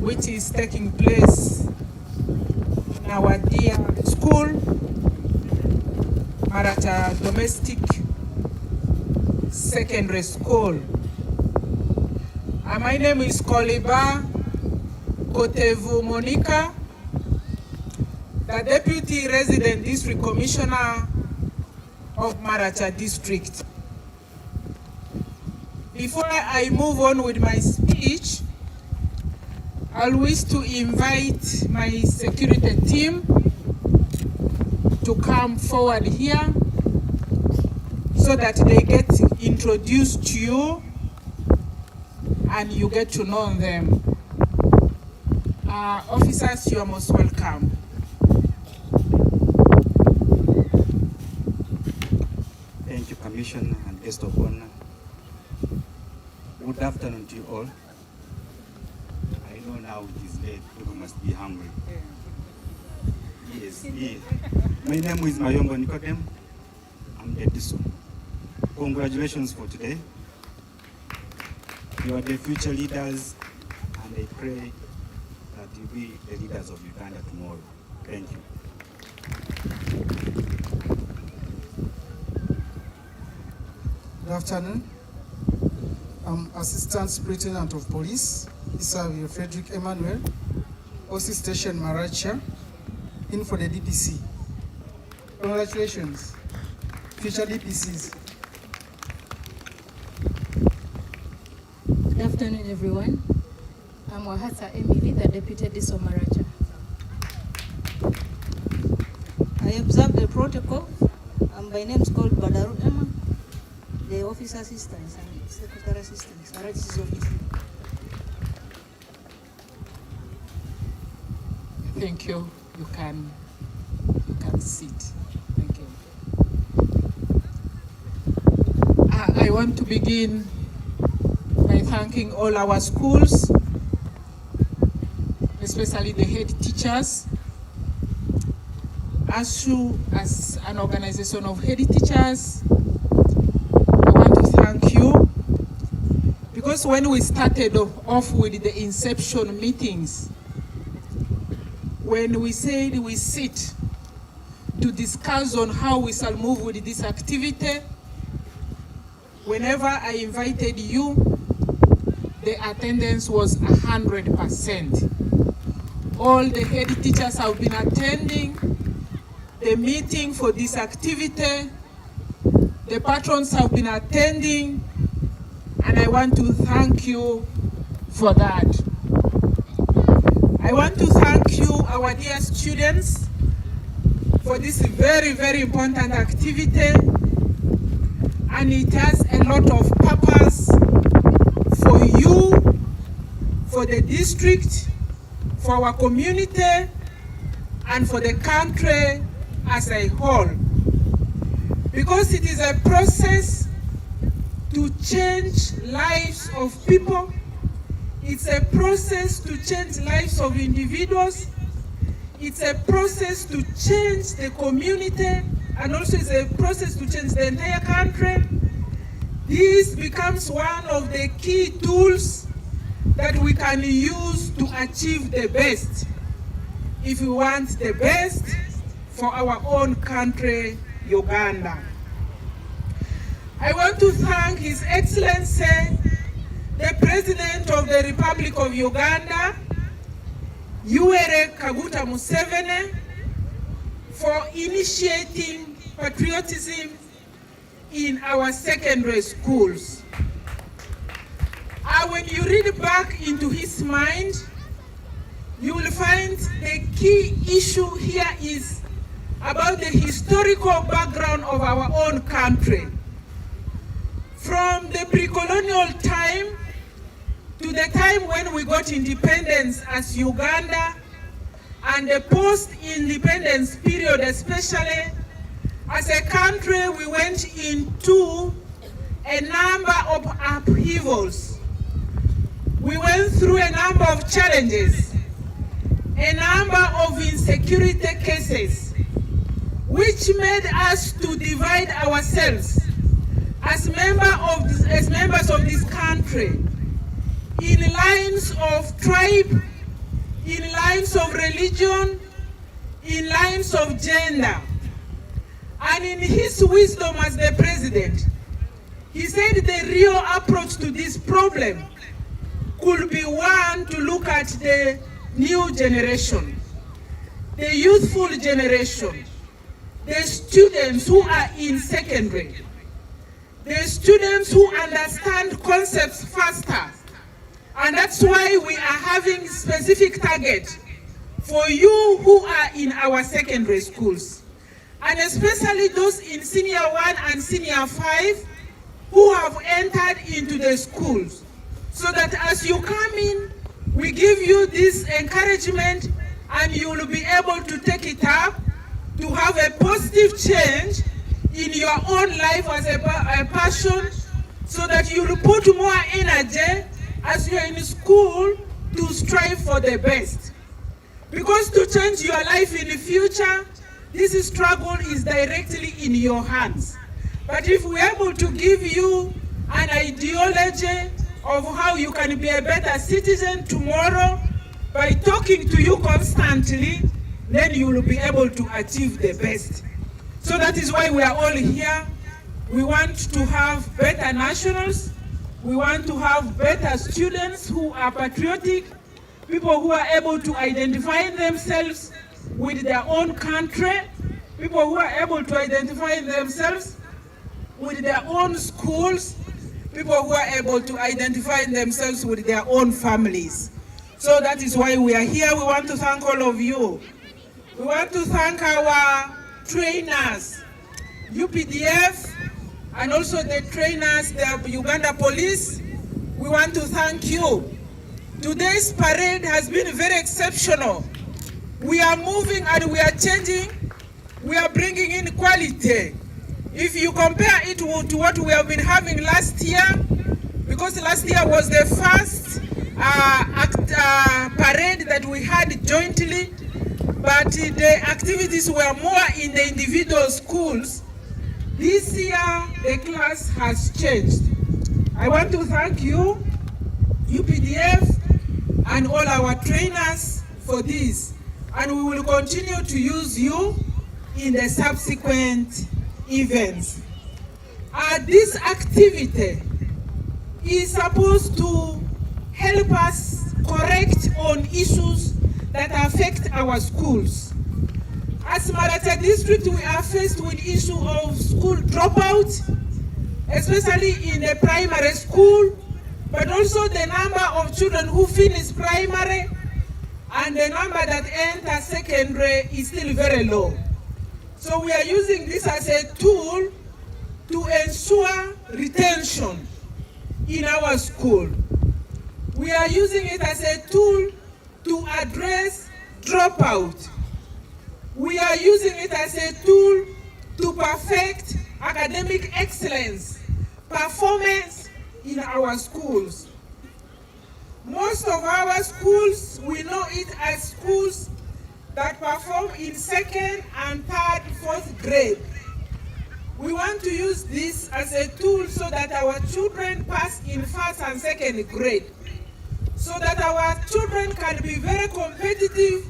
which is taking place in our dear school, Maracha Domestic Secondary School. My name is Koliba Kotevu Monica, the Deputy Resident District Commissioner of Maracha District. Before I move on with my speech, I wish to invite my security team to come forward here so that they get introduced to you and you get to know them. Officers, you are most welcome. Thank you, Commissioner and guest of honor. Good afternoon to you all. I know now it is late, people must be hungry. Yes. My name is Mayombo Nicodem. I'm the DISO. Congratulations for today. You are the future leaders, and I pray that you be the leaders of Uganda tomorrow. Thank you. Good afternoon. I'm Assistant Superintendent of Police, Isavio Frederick Emmanuel, OC Station Maracha, in for the DPC. Congratulations, future DPCs. Good afternoon, everyone. I'm Wahata Emily, the Deputy DISO Maracha. I observe the protocol. My name is called Badaru Emma, the office assistant and secretary assistant. Thank you. You can sit. Thank you. I want to begin by thanking all our schools, especially the head teachers. ASU, as an organization of head teachers, I want to thank you, because when we started off with the inception meetings, when we said we sit to discuss on how we shall move with this activity, whenever I invited you, the attendance was 100%. All the head teachers have been attending the meeting for this activity. The patrons have been attending, and I want to thank you for that. I want to thank you, our dear students, for this very, very important activity, and it has a lot of purpose for you, for the district, for our community, and for the country as a whole. Because it is a process to change lives of people. It's a process to change lives of individuals. It's a process to change the community, and also it's a process to change the entire country. This becomes one of the key tools that we can use to achieve the best. If we want the best for our own country, Uganda. I want to thank His Excellency, the President of the Republic of Uganda, Yoweri Kaguta Museveni, for initiating patriotism in our secondary schools. When you read back into his mind, you will find the key issue here is about the historical background of our own country. From the pre-colonial time to the time when we got independence as Uganda, and the post-independence period especially, as a country we went into a number of upheavals. We went through a number of challenges, a number of insecurity cases, which made us to divide ourselves as members of this country in lines of tribe, in lines of religion, in lines of gender. And in his wisdom as the president, he said the real approach to this problem could be one to look at the new generation, the youthful generation, the students who are in secondary, the students who understand concepts faster. And that's why we are having specific target for you who are in our secondary schools. And especially those in senior 1 and senior 5 who have entered into the schools. So that as you come in, we give you this encouragement and you will be able to take it up to have a positive change in your own life as a passion, so that you will put more energy as you are in school to strive for the best. Because to change your life in the future, this struggle is directly in your hands. But if we're able to give you an ideology of how you can be a better citizen tomorrow by talking to you constantly, then you will be able to achieve the best. So that is why we are all here. We want to have better nationals. We want to have better students who are patriotic, people who are able to identify themselves with their own country, people who are able to identify themselves with their own schools, people who are able to identify themselves with their own families. So that is why we are here. We want to thank all of you. We want to thank our trainers, UPDF, and also the trainers, the Uganda Police. We want to thank you. Today's parade has been very exceptional. We are moving and we are changing. We are bringing in quality. If you compare it to what we have been having last year, because last year was the first parade that we had jointly, but the activities were more in the individual schools. This year, the class has changed. I want to thank you, UPDF, and all our trainers for this. And we will continue to use you in the subsequent events. This activity is supposed to help us correct on issues that affect our schools. As Maracha district, we are faced with issue of school dropout, especially in the primary school, but also the number of children who finish primary and the number that enter secondary is still very low. So we are using this as a tool to ensure retention in our school. We are using it as a tool to address dropout. We are using it as a tool to perfect academic excellence, performance in our schools. Most of our schools, we know it as schools that perform in 2nd and 3rd, 4th grade. We want to use this as a tool so that our children pass in 1st and 2nd grade, so that our children can be very competitive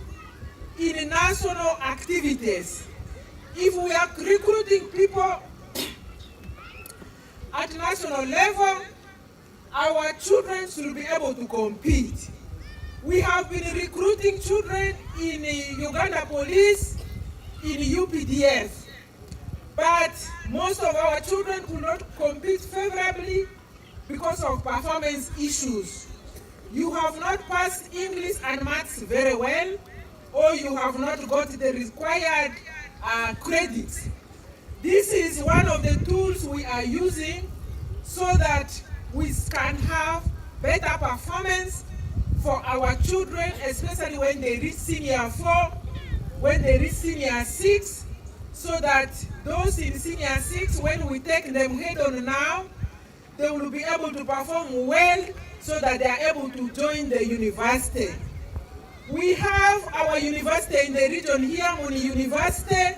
in national activities. If we are recruiting people at national level, our children should be able to compete. We have been recruiting children in Uganda Police, in UPDF, but most of our children could not compete favorably because of performance issues. You have not passed English and maths very well, or you have not got the required credits. This is one of the tools we are using so that we can have better performance for our children, especially when they reach senior 4, when they reach senior 6, so that those in senior 6, when we take them head on now, they will be able to perform well so that they are able to join the university. We have our university in the region here, Muni University,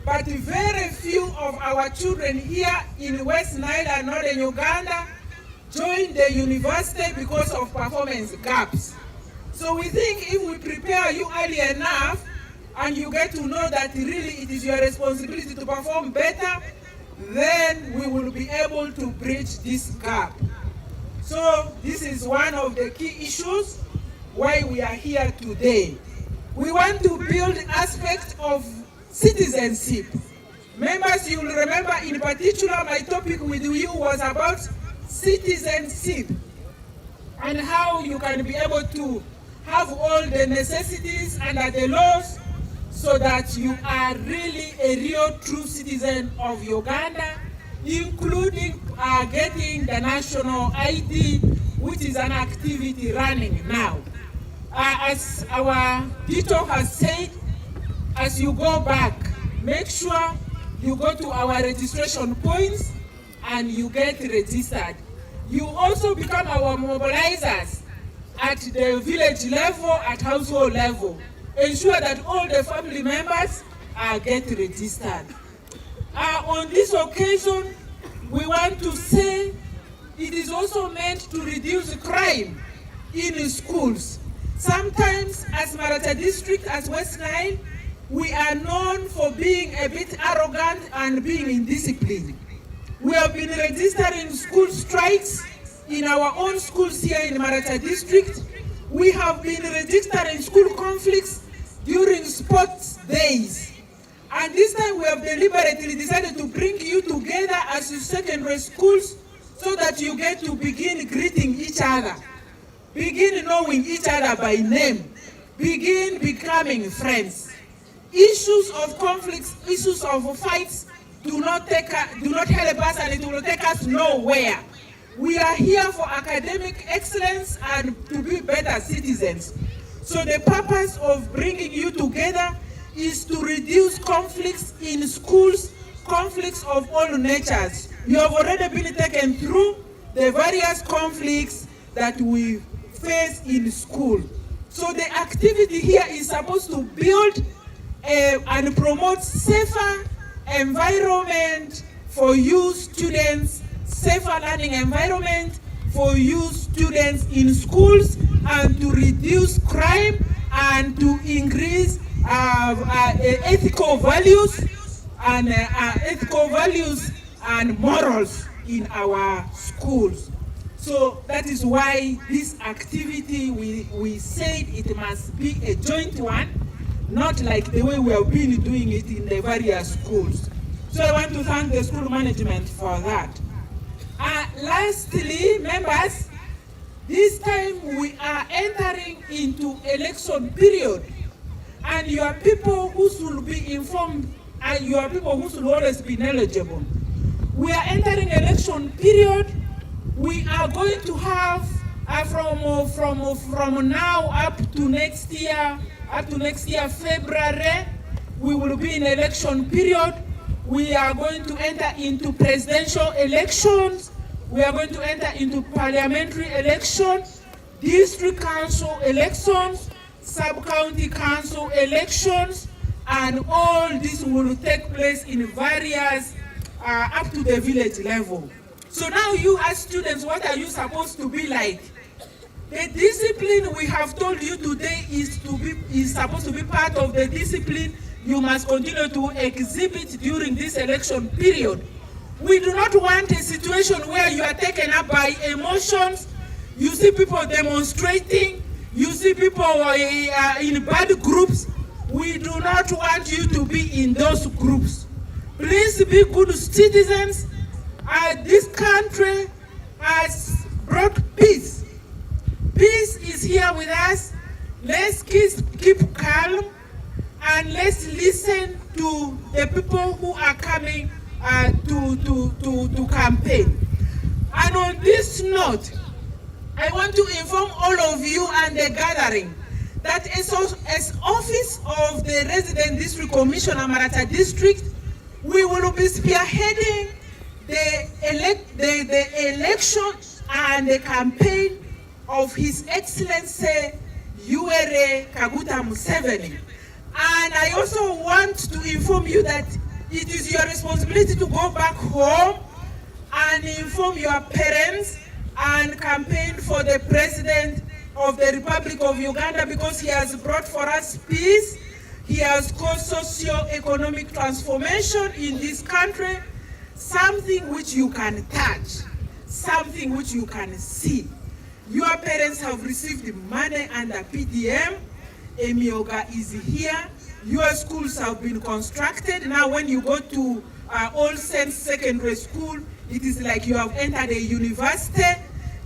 but very few of our children here in West Nile and Northern Uganda join the university because of performance gaps. So we think if we prepare you early enough, and you get to know that really it is your responsibility to perform better, then we will be able to bridge this gap. So this is one of the key issues why we are here today. We want to build aspect of citizenship. Members, you will remember in particular my topic with you was about citizenship and how you can be able to have all the necessities under the laws so that you are really a real true citizen of Uganda, including getting the national ID, which is an activity running now. As our Dito has said, as you go back, make sure you go to our registration points and you get registered. You also become our mobilizers at the village level, at household level. Ensure that all the family members get registered. On this occasion, we want to say it is also meant to reduce crime in schools. Sometimes, as Maracha district, as West Nile, we are known for being a bit arrogant and being indisciplined. We have been registering school strikes in our own schools here in Maracha district. We have been registering school conflicts during sports days. And this time we have deliberately decided to bring you together as secondary schools so that you get to begin greeting each other. Begin knowing each other by name. Begin becoming friends. Issues of conflicts, issues of fights do not help us, and it will take us nowhere. We are here for academic excellence and to be better citizens. So the purpose of bringing you together is to reduce conflicts in schools, conflicts of all natures. You have already been taken through the various conflicts that we face in school. So the activity here is supposed to build and promote safer environment for you students, safer learning environment for you students in schools, and to reduce crime and to increase ethical values and morals in our schools. So that is why this activity, we said it must be a joint one, not like the way we have been doing it in the various schools. So I want to thank the school management for that. Lastly, members, this time we are entering into election period, and you are people who should be informed, and you are people who should always be knowledgeable. We are entering election period. We are going to have from now up to next year, February, we will be in election period. We are going to enter into presidential elections. We are going to enter into parliamentary elections, district council elections, sub-county council elections, and all this will take place in various, up to the village level. So now you as students, what are you supposed to be like? The discipline we have told you today is supposed to be part of the discipline you must continue to exhibit during this election period. We do not want a situation where you are taken up by emotions. You see people demonstrating. You see people in bad groups. We do not want you to be in those groups. Please be good citizens. This country has brought peace. Peace is here with us. Let's keep calm, and let's listen to the people who are coming to campaign. And on this note, I want to inform all of you and the gathering that as office of the Resident District Commissioner Maracha District, we will be spearheading the election and the campaign of His Excellency Yoweri Kaguta Museveni. And I also want to inform you that it is your responsibility to go back home and inform your parents and campaign for the President of the Republic of Uganda, because he has brought for us peace. He has caused socio-economic transformation in this country, something which you can touch, something which you can see. Your parents have received money under PDM. Emioga is here. Your schools have been constructed. Now when you go to All Saints Secondary School, it is like you have entered a university.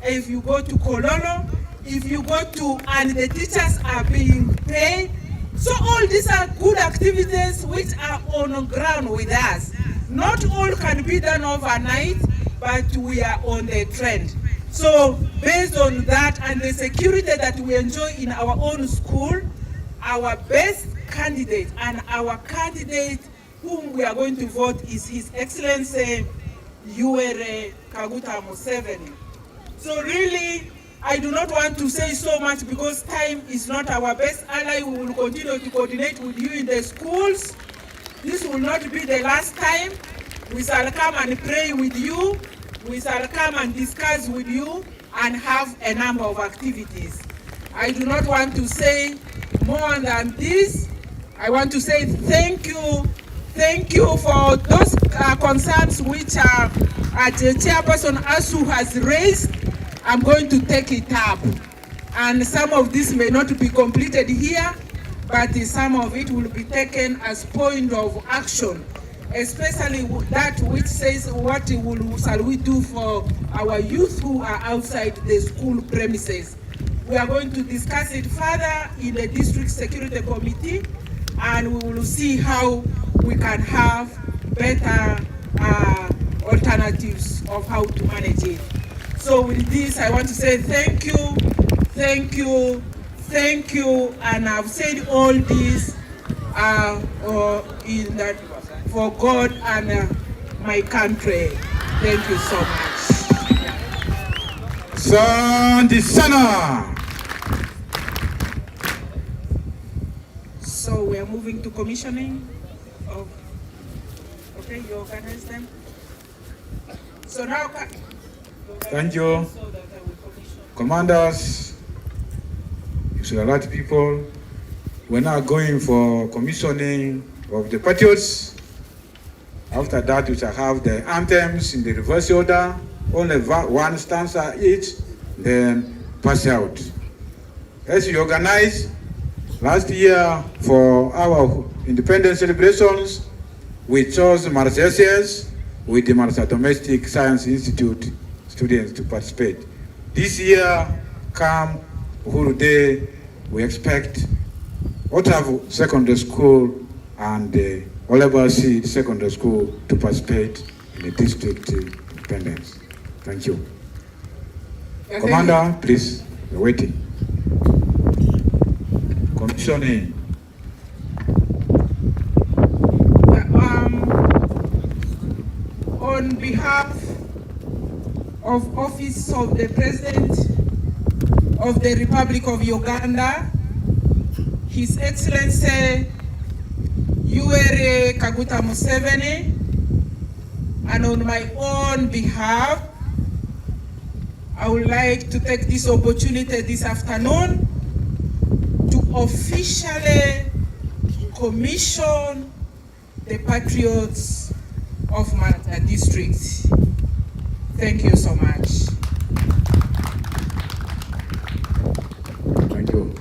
If you go to Kololo, if you go to, and the teachers are being paid. So all these are good activities which are on the ground with us. Not all can be done overnight, but we are on the trend. So based on that and the security that we enjoy in our own school, our best candidate and our candidate whom we are going to vote is His Excellency Yoweri Kaguta Museveni. So really, I do not want to say so much because time is not our best ally. We will continue to coordinate with you in the schools. This will not be the last time. We shall come and pray with you. We shall come and discuss with you and have a number of activities. I do not want to say more than this. I want to say thank you. Thank you for those concerns which the chairperson Asu has raised. I'm going to take it up. And some of this may not be completed here, but some of it will be taken as point of action, especially that which says what shall we do for our youth who are outside the school premises. We are going to discuss it further in the District Security Committee, and we will see how we can have better alternatives of how to manage it. So with this, I want to say thank you, thank you, thank you, and I've said all this in that for God and my country. Thank you so much. Santi Sana. So we are moving to commissioning of. Okay, you organize them. So now. Thank you. Commanders, you alert people. We're now going for commissioning of the patriots. After that, we shall have the anthems in the reverse order, only one stanza each, then pass out. As we organize, last year for our independence celebrations, we chose Maracha with the Maracha Domestic Science Institute students to participate. This year, come Uhuru Day, we expect Otavu Secondary School and Oleba Seed Secondary School to participate in the district independence. Thank you. Yeah, Commander, please, we're waiting. Commissioning. On behalf of Office of the President of the Republic of Uganda, His Excellency Yoweri Kaguta Museveni, and on my own behalf, I would like to take this opportunity this afternoon to officially commission the Patriots of Maracha District. Thank you so much. Thank you.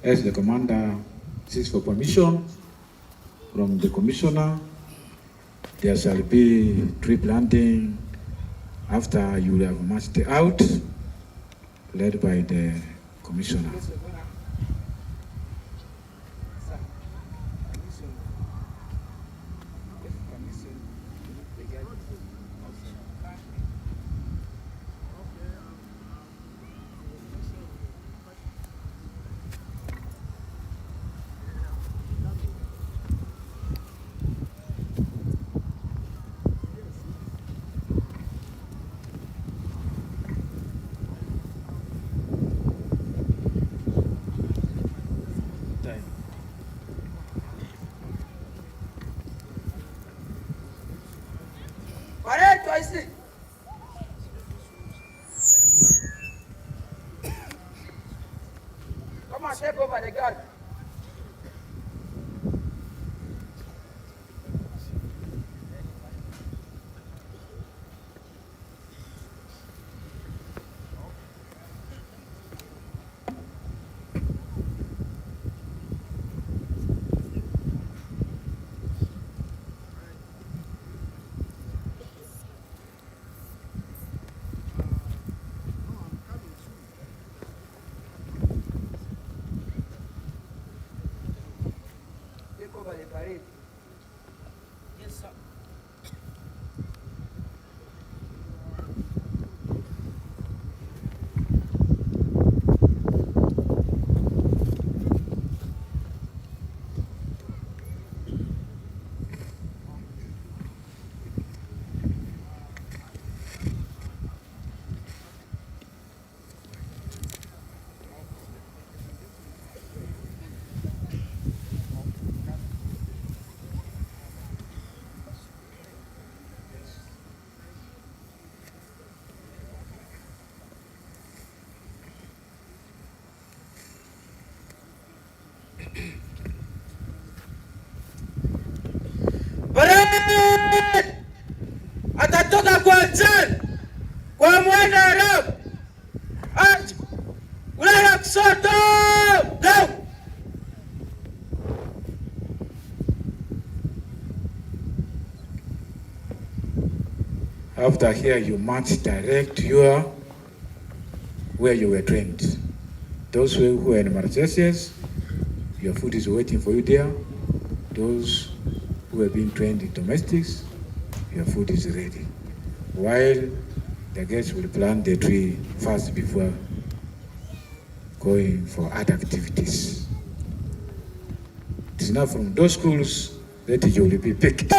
As the commander seeks for permission from the commissioner, there shall be tree planting after you have marched out, led by the commissioner. Come on, take over the gun. Parade! Atatoka kwa Jan, kwa mwana Arab. Ulaya kushoto! Go! After here, you march direct where you were trained. Those who are in Marchesias, your food is waiting for you there. Those who have been trained in domestics, your food is ready. While the guests will plant the tree first before going for other activities. It is now from those schools that you will be picked.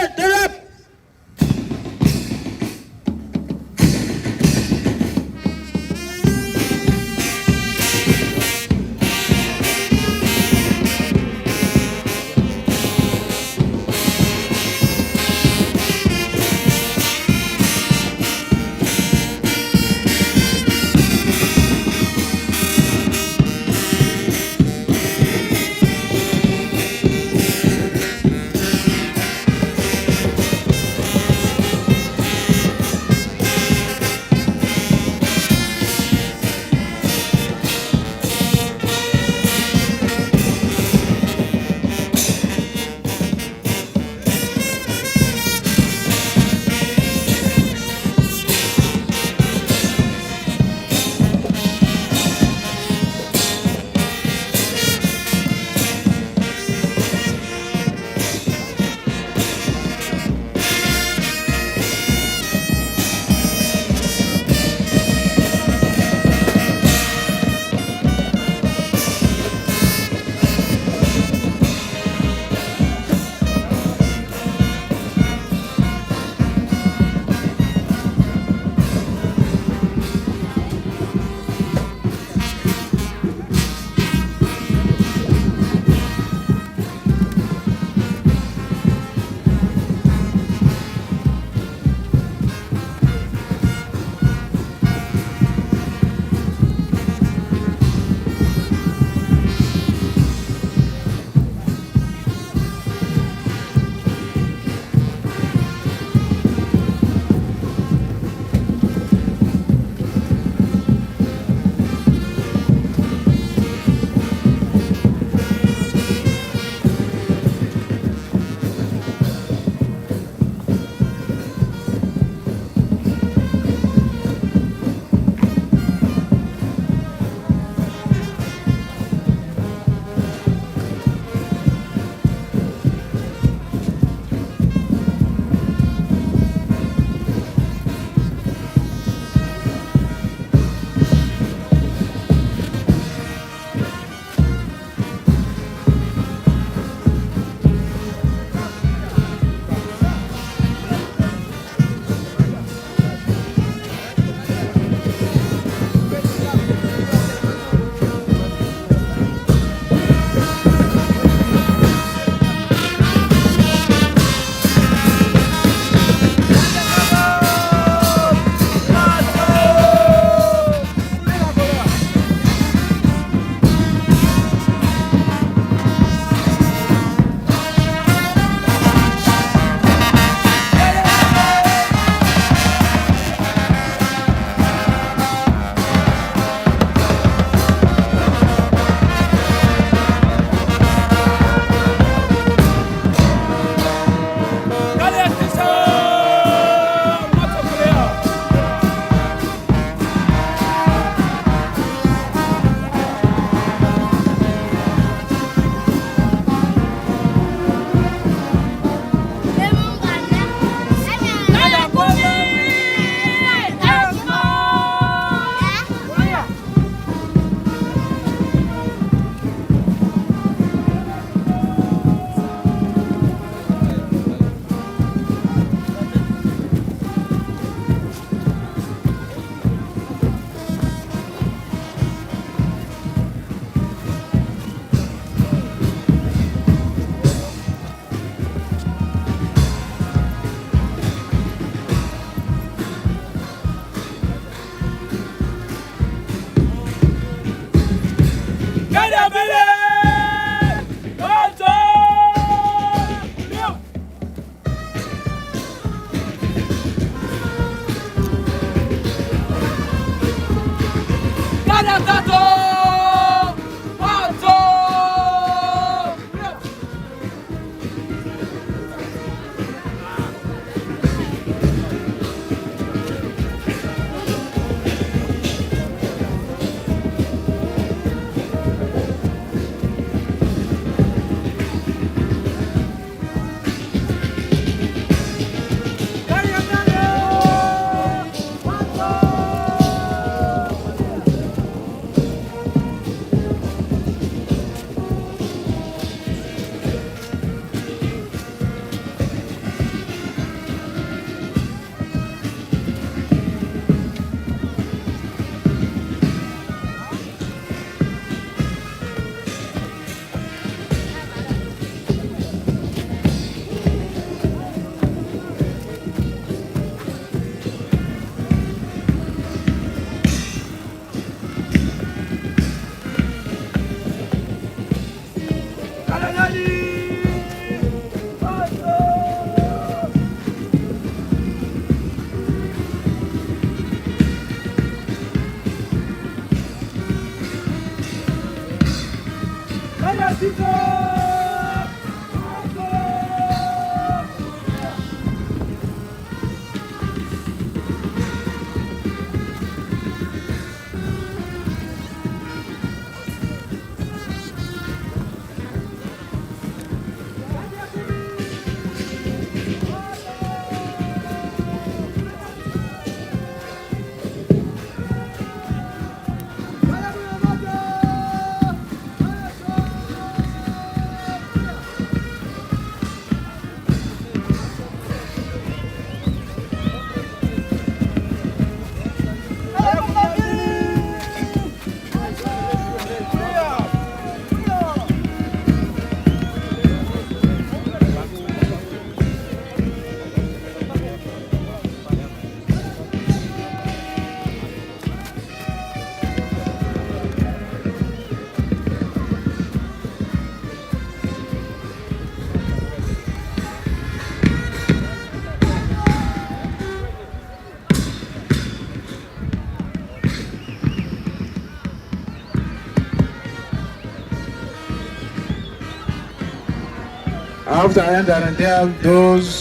After I enter and tell those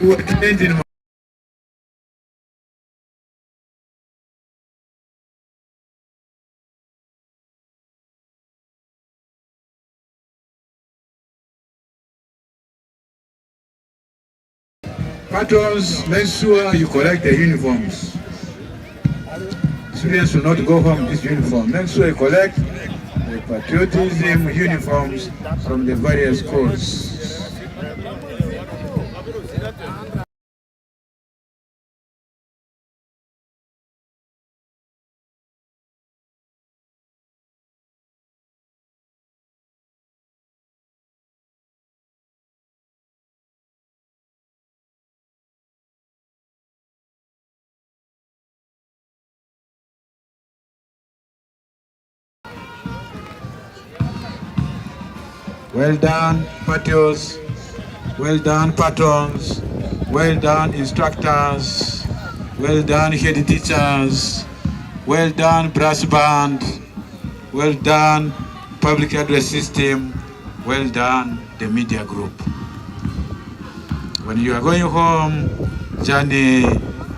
who attend in patrons, make sure you collect the uniforms. Students will not go home with this uniform. Make sure you collect the patriotism uniforms from the various schools. Well done, patrons. Well done, patrons. Well done, instructors. Well done, head teachers. Well done, brass band. Well done, public address system. Well done, the media group. When you are going home, journey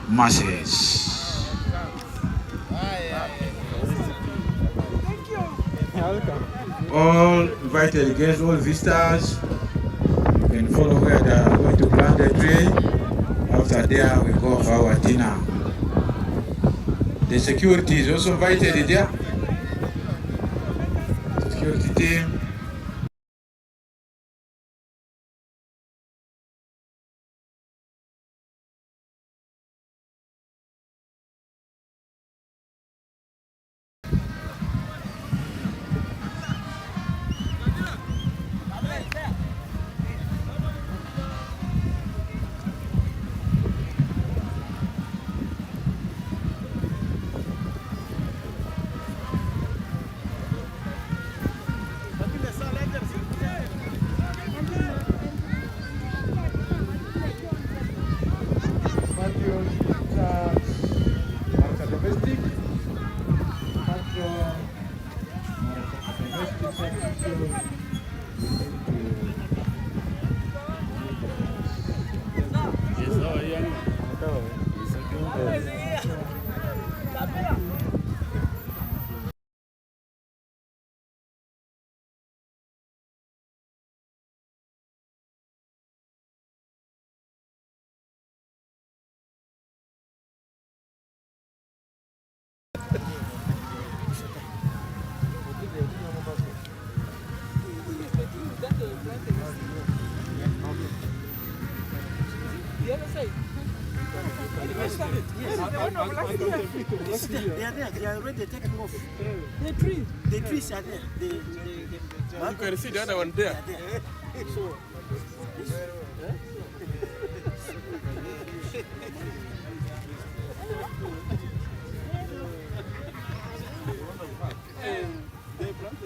masses. All invited guests, all visitors, you can follow where they are going to plant the tree. After there, we go for our dinner. The security is also invited there. Security team. They are already taking off. The trees are there. You can see the other one there. So,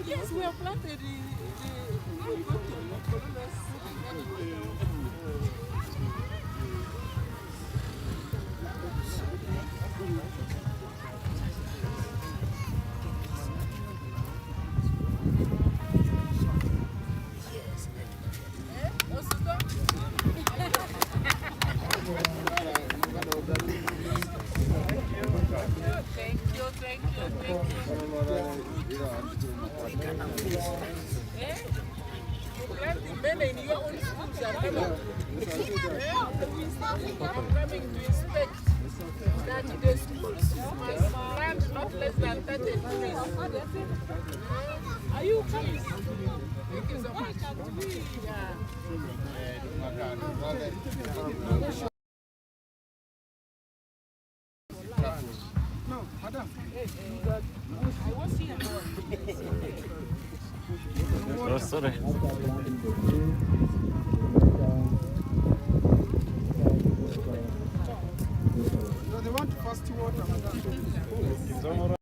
yes, we have planted in your own schools. I'm coming to inspect that the schools must plant not less than 30 trees. Are you coming? Why can't we? No, madam. I was here. Oh, sorry. No, they want to fast water, madam.